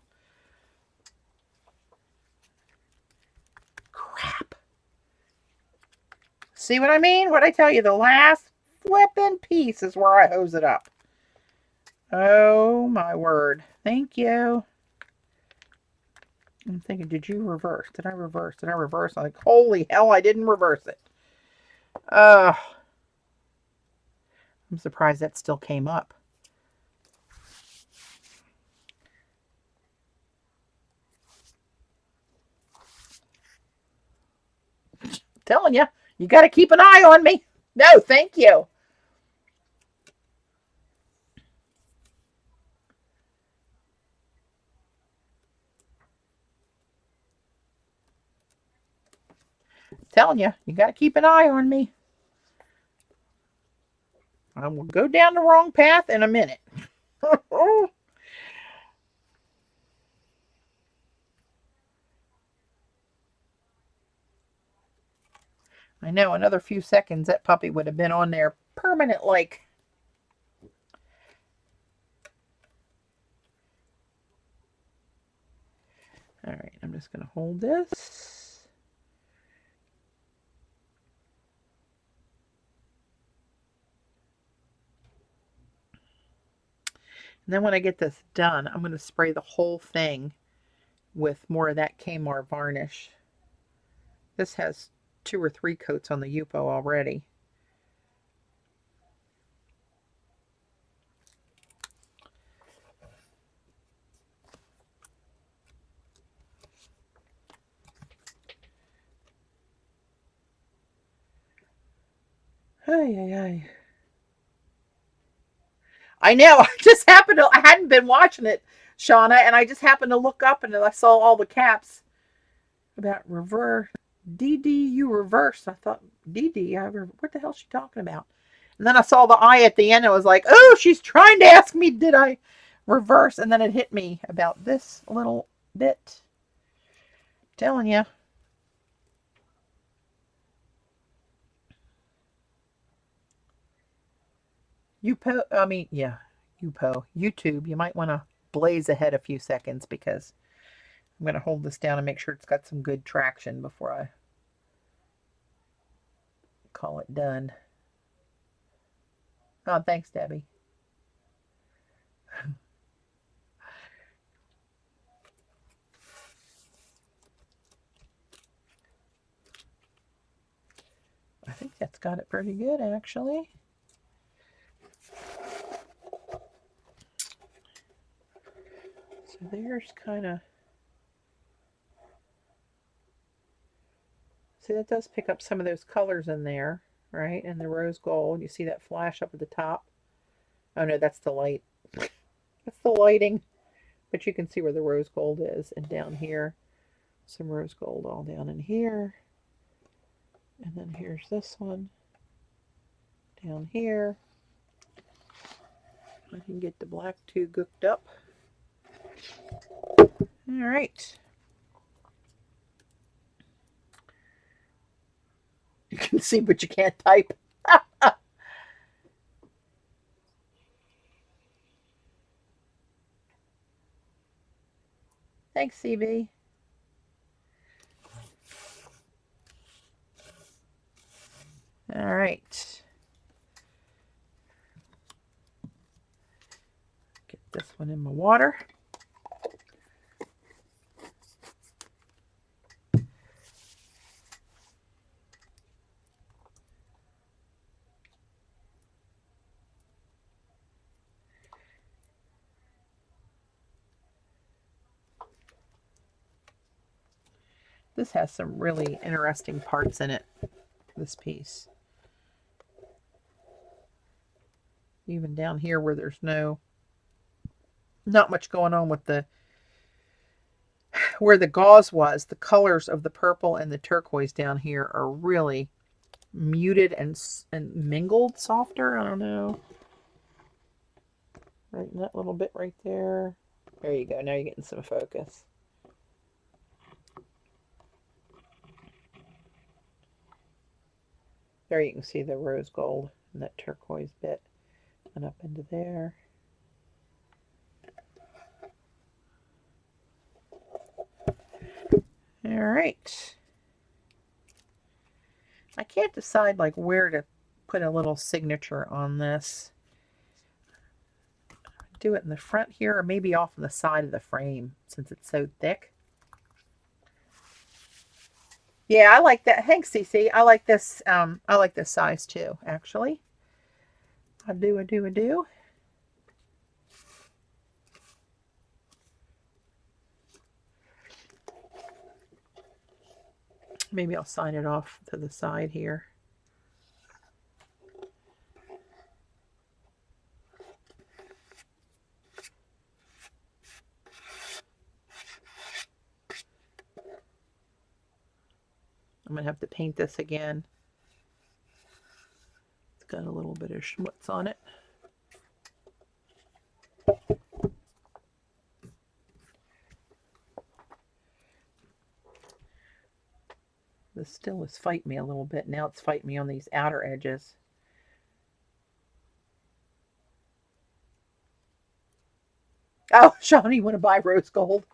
Crap. See what I mean? What I tell you, the last flipping piece is where I hose it up. Oh, my word. Thank you. I'm thinking, did you reverse? Did I reverse? Did I reverse? I'm like, holy hell, I didn't reverse it. I'm surprised that still came up. Telling you, you got to keep an eye on me. No, thank you. Telling you, you got to keep an eye on me. I will go down the wrong path in a minute. I know, another few seconds, that puppy would have been on there permanent like. All right, I'm just going to hold this. And then when I get this done, I'm going to spray the whole thing with more of that Kmart varnish. This has 2 or 3 coats on the Yupo already. Ay. I know. I hadn't been watching it, Shauna, and I just happened to look up and I saw all the caps about reverse. DD, reverse. I thought, DD, what the hell is she talking about? And then I saw the I at the end and I was like, oh, she's trying to ask me, did I reverse? And then it hit me about this little bit. I'm telling you. YouTube, you might want to blaze ahead a few seconds because I'm going to hold this down and make sure it's got some good traction before I call it done. Oh, thanks, Debbie. I think that's got it pretty good, actually. So there's kind of... See, that does pick up some of those colors in there, right? And the rose gold. You see that flash up at the top? Oh, no, that's the light. That's the lighting. But you can see where the rose gold is. And down here, some rose gold all down in here. And then here's this one. Down here. I can get the black too gooked up. All right. You can see, but you can't type. Thanks, CB. All right. Get this one in my water. This has some really interesting parts in it, this piece. Even down here where there's not much going on with the where the gauze was, the colors of the purple and the turquoise down here are really muted and mingled softer. I don't know. Right in that little bit right there. There you go. Now you're getting some focus. There you can see the rose gold and that turquoise bit and up into there. All right. I can't decide like where to put a little signature on this. Do it in the front here or maybe off on the side of the frame since it's so thick. Yeah, I like that. Thanks, Cece. I like this size too, actually. I do. Maybe I'll sign it off to the side here. I'm going to have to paint this again. It's got a little bit of schmutz on it. This still is fighting me a little bit. Now it's fighting me on these outer edges. Oh, Shawnee, you want to buy rose gold?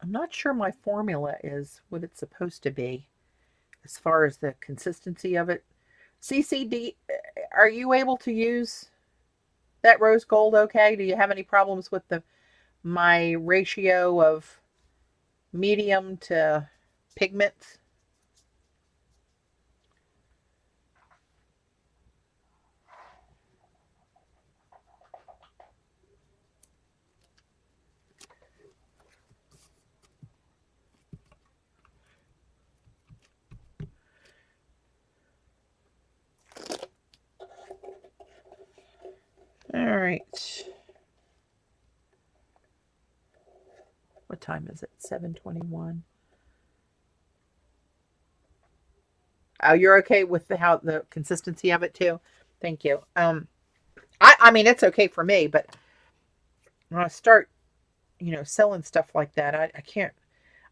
I'm not sure my formula is what it's supposed to be as far as the consistency of it. CCD, are you able to use that rose gold okay? Do you have any problems with my ratio of medium to pigments? All right. What time is it? 7:21. Oh, you're okay with the consistency of it too? Thank you. I mean it's okay for me, but when I start, selling stuff like that, I can't.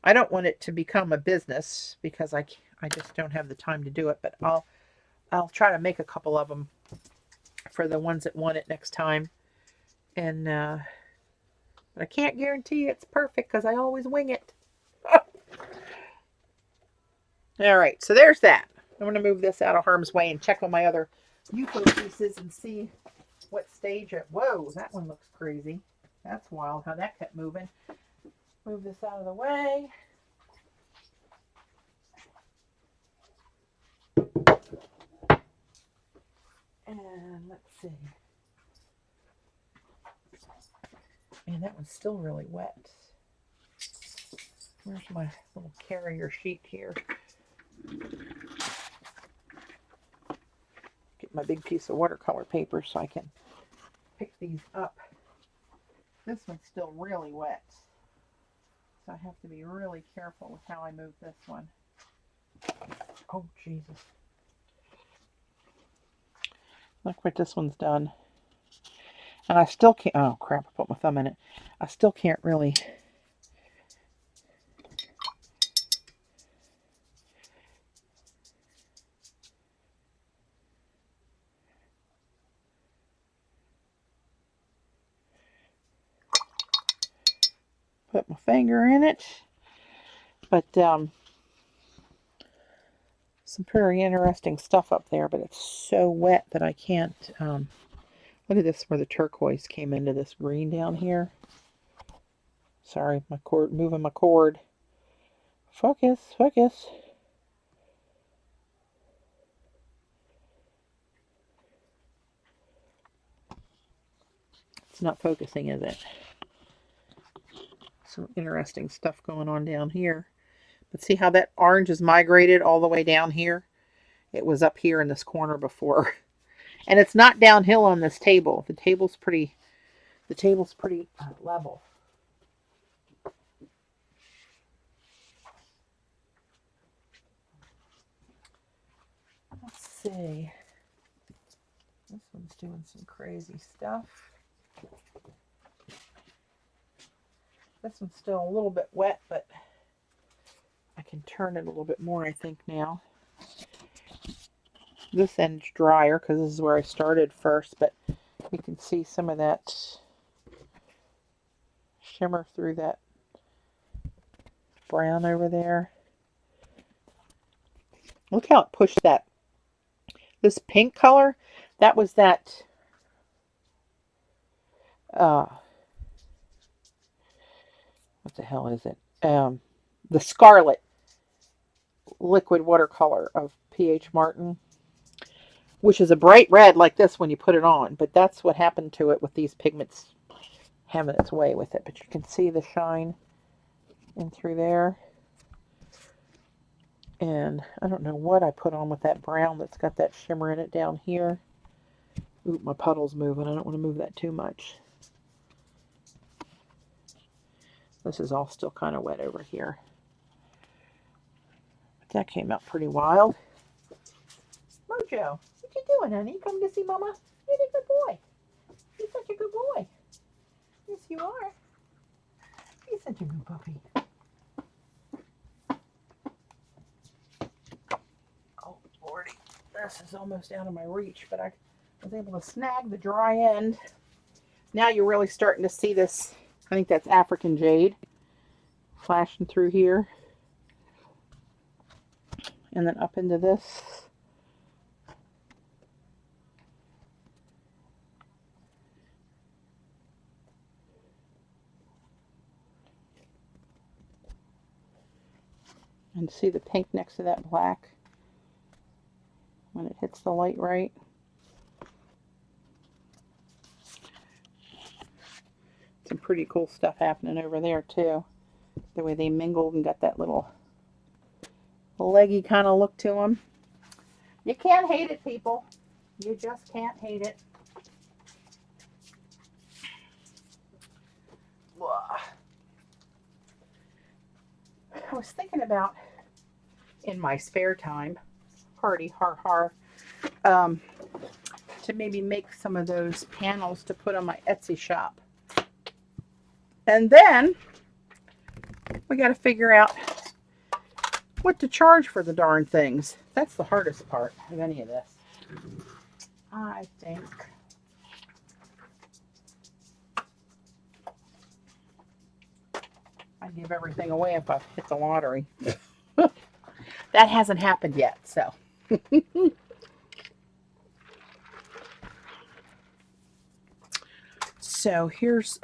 I don't want it to become a business because I just don't have the time to do it. But I'll try to make a couple of them for the ones that want it next time. And but I can't guarantee it's perfect because I always wing it. All right, so there's that. I'm going to move this out of harm's way and check on my other UFO pieces and see what stage it. Whoa, that one looks crazy. That's wild how that kept moving. Move this out of the way. And let's see. Man, that one's still really wet. Where's my little carrier sheet here? Get my big piece of watercolor paper so I can pick these up. This one's still really wet. So I have to be really careful with how I move this one. Oh, Jesus. Look what this one's done. And I still can't, oh crap, I put my thumb in it. I still can't really. Put my finger in it. But some pretty interesting stuff up there, but it's so wet that I can't. Look at this where the turquoise came into this green down here. Sorry, my cord, moving my cord. Focus, focus. It's not focusing, is it? Some interesting stuff going on down here. But see how that orange is migrated all the way down here? It was up here in this corner before. And it's not downhill on this table. The table's pretty level. see. This one's doing some crazy stuff. This one's still a little bit wet, but I can turn it a little bit more, I think, now. This end's drier because this is where I started first, but you can see some of that shimmer through that brown over there. Look how it pushed that. This pink color, that was that what the hell is it? The Scarlet liquid watercolor of P.H. Martin, which is a bright red like this when you put it on, but that's what happened to it with these pigments having its way with it. But you can see the shine in through there. And I don't know what I put on with that brown that's got that shimmer in it down here. Oop, my puddle's moving. I don't want to move that too much. This is all still kind of wet over here. But that came out pretty wild. Mojo, what you doing, honey? Come to see Mama? You're a good boy. You're such a good boy. Yes, you are. You're such a good puppy. Oh, Lordy. This is almost out of my reach, but I was able to snag the dry end. Now you're really starting to see this. I think that's African jade flashing through here. And then up into this. And see the pink next to that black when it hits the light right. Some pretty cool stuff happening over there too. The way they mingled and got that little leggy kind of look to them. You can't hate it, people. You just can't hate it. I was thinking about, in my spare time, hardy har, to maybe make some of those panels to put on my Etsy shop. And then we got to figure out what to charge for the darn things. That's the hardest part of any of this, I think. I'd give everything away if I hit the lottery. That hasn't happened yet, so. So here's,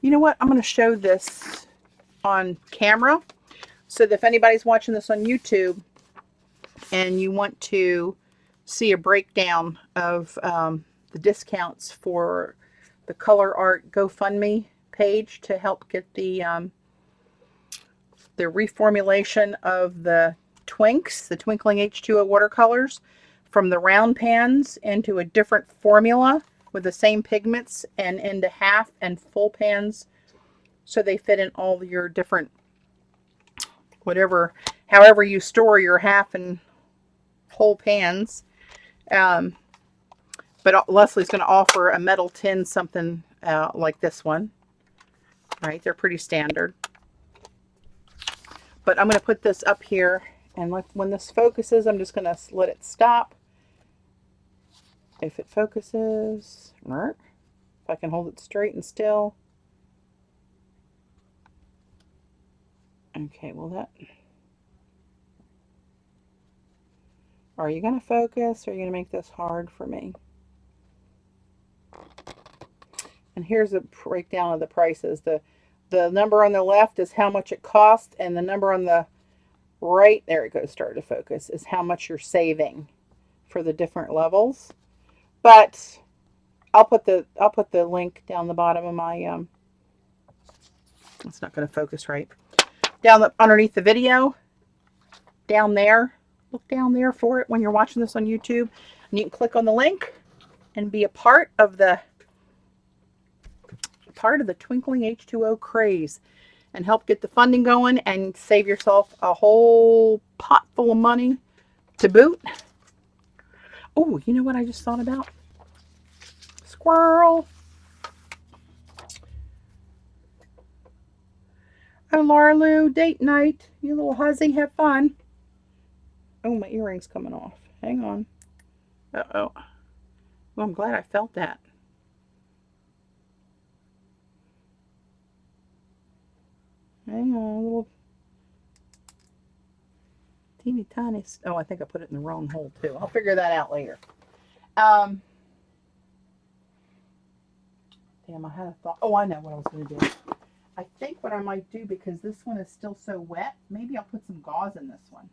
you know what? I'm going to show this on camera so that if anybody's watching this on YouTube and you want to see a breakdown of the discounts for the Color Art GoFundMe page to help get the reformulation of the Twinks, the Twinkling H2O watercolors, from the round pans into a different formula with the same pigments and into half and full pans so they fit in all your different, however you store your half and whole pans. But Leslie's going to offer a metal tin something like this one. Right, they're pretty standard. But I'm going to put this up here, and when this focuses, I'm just going to let it stop. If it focuses, if I can hold it straight and still. Okay, well that... Are you going to focus, or are you going to make this hard for me? And here's a breakdown of the prices. The number on the left is how much it cost, and the number on the right, there it goes, start to focus, is how much you're saving for the different levels. But I'll put the link down the bottom of my it's not going to focus right. Underneath the video, down there, look down there for it when you're watching this on YouTube, and you can click on the link and be a part of the Twinkling H2O craze. and help get the funding going and save yourself a whole pot full of money to boot. Oh, you know what I just thought about? Squirrel. Oh, Laura Lou, date night. You little hussy, have fun. Oh, my earring's coming off. Hang on. Uh-oh. Well, I'm glad I felt that. Hang on, a little teeny tiny. Oh, I think I put it in the wrong hole too. I'll figure that out later. Um, Damn, I had a thought. Oh, I know what I was going to do. I think what I might do, because this one is still so wet, maybe I'll put some gauze in this one.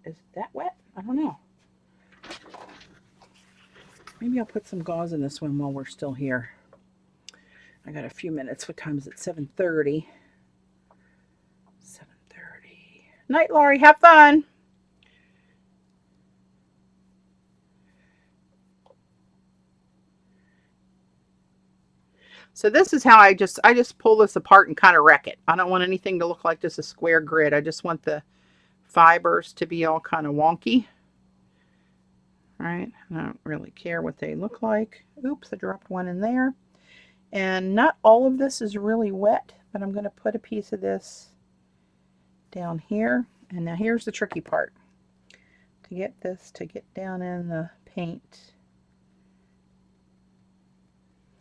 Is that wet? I don't know. Maybe I'll put some gauze in this one while we're still here. I got a few minutes. What time is it? 7:30. 7:30. Night, Laurie. Have fun. So this is how I just pull this apart and kind of wreck it. I don't want anything to look like just a square grid. I just want the fibers to be all kind of wonky. All right. I don't really care what they look like. Oops, I dropped one in there. And not all of this is really wet, but I'm going to put a piece of this down here. And now here's the tricky part. To get this to get down in the paint,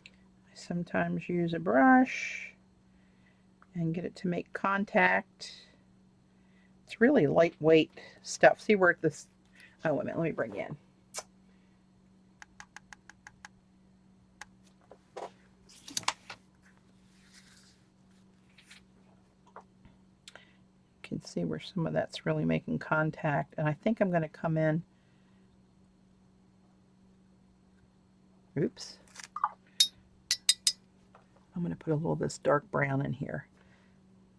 I sometimes use a brush and get it to make contact. It's really lightweight stuff. See where this, oh, wait a minute, let me bring you in. You can see where some of that's really making contact. And I think I'm going to come in, oops. I'm going to put a little of this dark brown in here.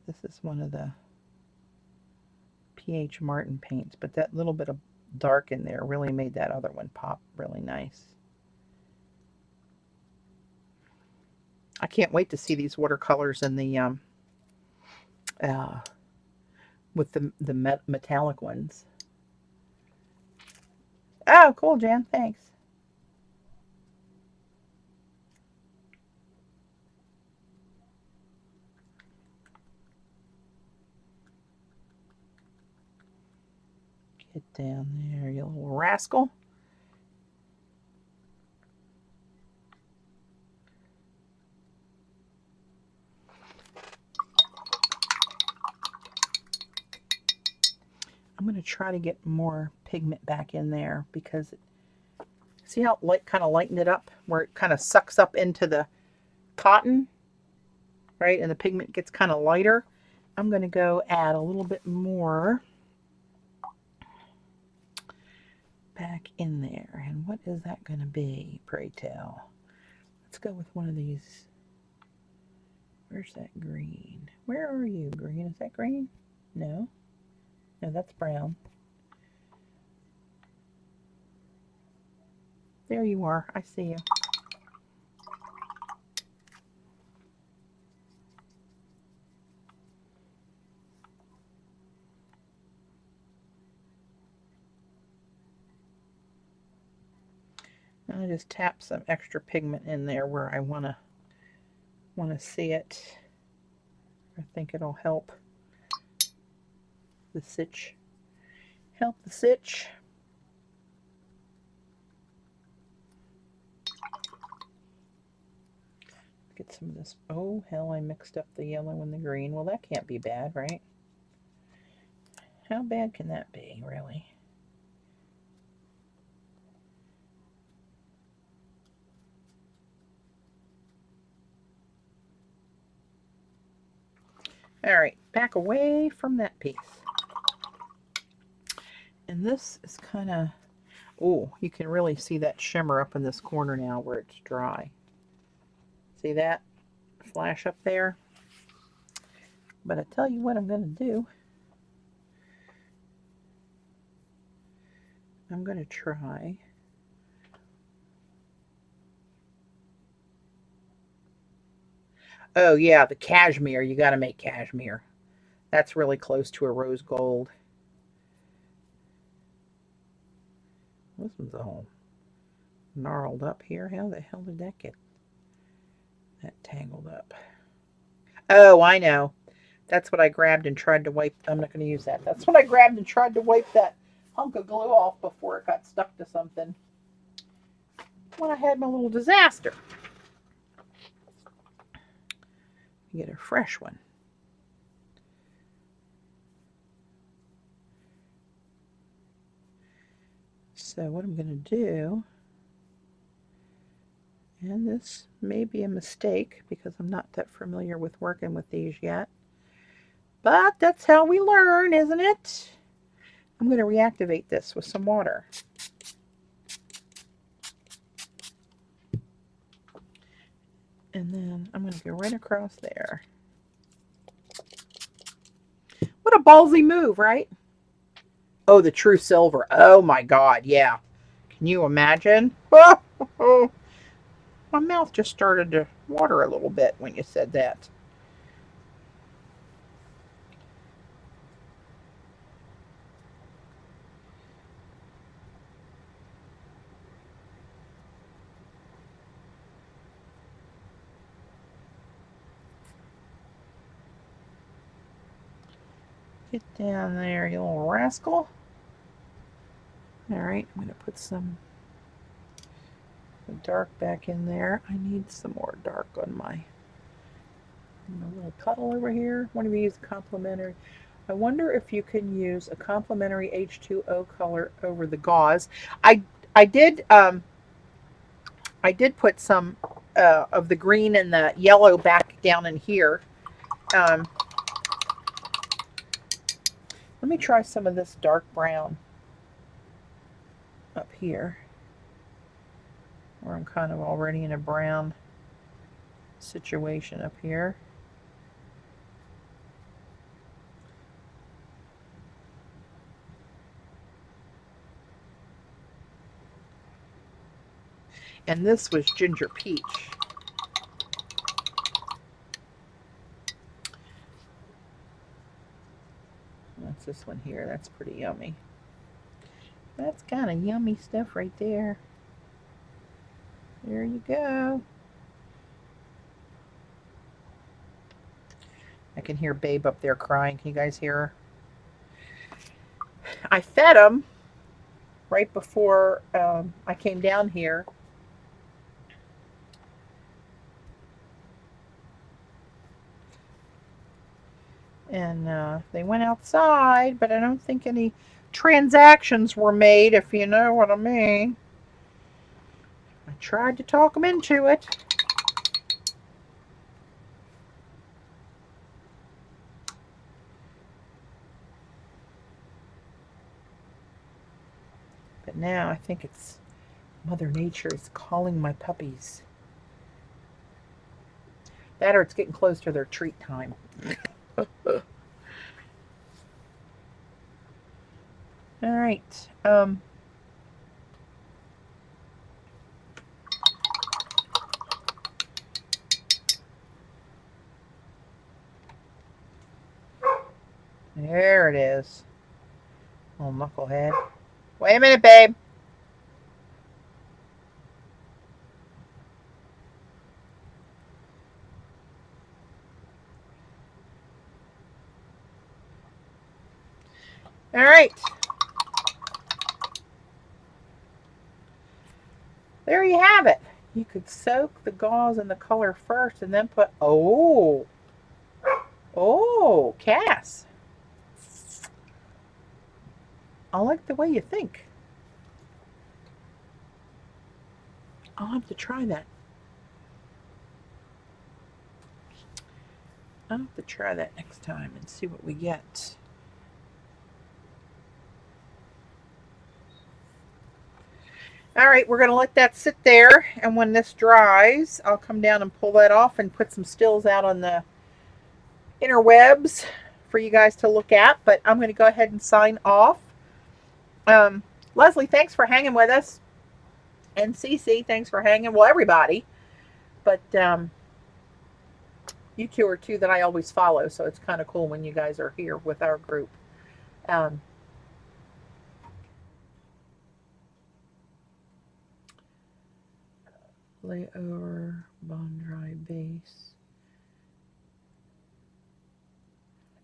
This is one of the P.H. Martin paints, but that little bit of dark in there really made that other one pop really nice. I can't wait to see these watercolors in the with the metallic ones. Oh, cool, Jan. Thanks. Get down there, you little rascal. I'm going to try to get more pigment back in there because see how it kind of lightened it up where it kind of sucks up into the cotton, right? And the pigment gets kind of lighter. I'm going to go add a little bit more back in there. And what is that going to be, pray tell? Let's go with one of these. Where's that green? Where are you, green? Is that green? No. No, that's brown. There you are. I see you. And I just tap some extra pigment in there where I want to see it. I think it'll help the sitch. Help the sitch. Get some of this. Oh, hell, I mixed up the yellow and the green. Well, that can't be bad, right? How bad can that be, really? All right, back away from that piece. And this is kind of, oh, you can really see that shimmer up in this corner now where it's dry. See that flash up there? But I tell you what I'm going to do. I'm going to try Oh yeah, the cashmere. You got to make cashmere. That's really close to a rose gold. This one's all gnarled up here. How the hell did that get that tangled up? Oh, I know. That's what I grabbed and tried to wipe. I'm not going to use that. That's what I grabbed and tried to wipe that hunk of glue off before it got stuck to something. When I had my little disaster. Get a fresh one. So what I'm going to do, and this may be a mistake because I'm not that familiar with working with these yet, but that's how we learn, isn't it? I'm going to reactivate this with some water. And then I'm going to go right across there. What a ballsy move, right? Oh, the true silver. Oh my God, yeah. Can you imagine? Oh, my mouth just started to water a little bit when you said that. Get down there, you little rascal. All right, I'm going to put some dark back in there. I need some more dark on my little puddle over here. Want to use complementary. I wonder if you can use a complementary H2O color over the gauze. I I did um I did put some of the green and the yellow back down in here. Um, let me try some of this dark brown up here, where I'm kind of already in a brown situation up here. And this was ginger peach. That's this one here. That's pretty yummy. That's kind of yummy stuff right there. There you go. I can hear Babe up there crying. Can you guys hear her? I fed him right before I came down here. And they went outside, but I don't think any transactions were made, if you know what I mean. I tried to talk them into it. But now I think it's Mother Nature is calling my puppies. That or it's getting close to their treat time. All right. There it is. Oh, knucklehead. Wait a minute, babe. All right. There you have it. You could soak the gauze in the color first and then put, oh, Cass. I like the way you think. I'll have to try that. I'll have to try that next time and see what we get. All right, we're going to let that sit there, and when this dries, I'll come down and pull that off and put some stills out on the interwebs for you guys to look at, but I'm going to go ahead and sign off. Leslie, thanks for hanging with us, and Cece, thanks for hanging. Well, everybody, but You two are two that I always follow, so it's kind of cool when you guys are here with our group. Um, lay over bone dry base.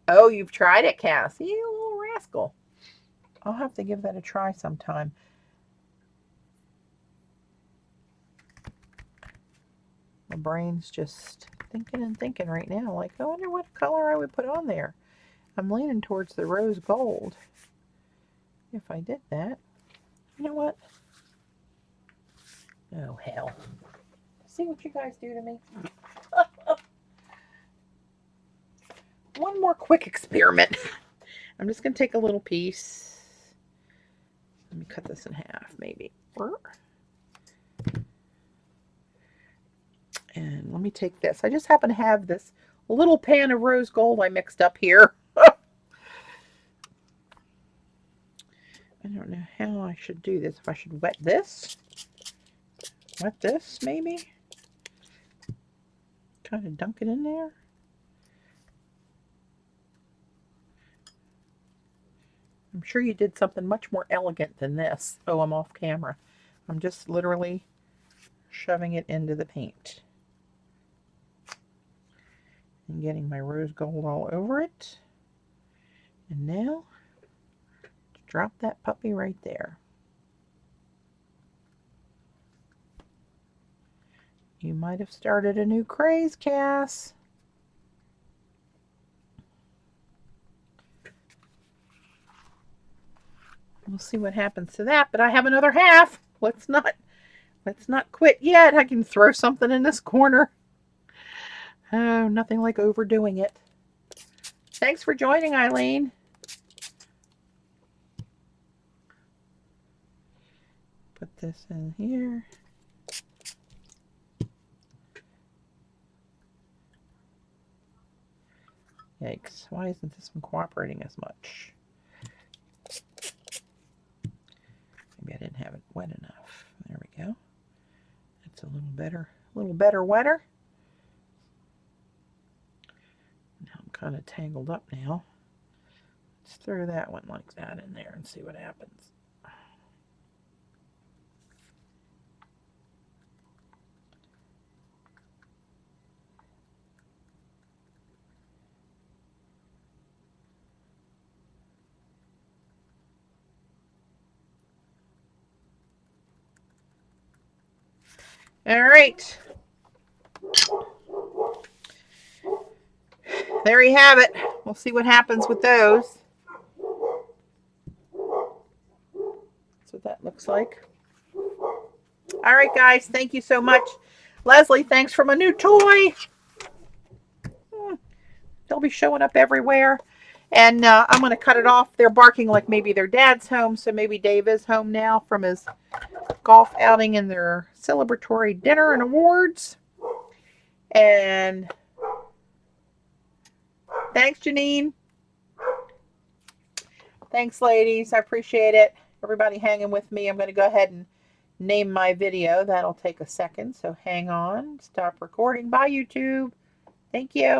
Oh, you've tried it, Cass. You little rascal. I'll have to give that a try sometime. My brain's just thinking and thinking right now. Like, I wonder what color I would put on there. I'm leaning towards the rose gold. If I did that. You know what? Oh, hell. See what you guys do to me? One more quick experiment. I'm just going to take a little piece. Let me cut this in half, maybe. And let me take this. I just happen to have this little pan of rose gold I mixed up here. I don't know how I should do this. If I should wet this? Wet this, maybe? Kind of dunk it in there? I'm sure you did something much more elegant than this. Oh, I'm off camera. I'm just literally shoving it into the paint. And getting my rose gold all over it. And now, drop that puppy right there. You might have started a new craze, Cass. We'll see what happens to that, but I have another half. Let's not quit yet. I can throw something in this corner. Oh, nothing like overdoing it. Thanks for joining, Eileen. Put this in here. Yikes. Why isn't this one cooperating as much? Maybe I didn't have it wet enough. There we go. That's a little better wetter. Now I'm kind of tangled up now. Let's throw that one like that in there and see what happens. All right. There you have it. We'll see what happens with those. That's what that looks like. All right, guys. Thank you so much. Leslie, thanks for my new toy. They'll be showing up everywhere. And I'm going to cut it off. They're barking like maybe their dad's home. So maybe Dave is home now from his golf outing and their celebratory dinner and awards. And thanks, Janine. Thanks, ladies. I appreciate it. Everybody hanging with me. I'm going to go ahead and name my video. That'll take a second. So hang on. Stop recording. Bye, YouTube. Thank you.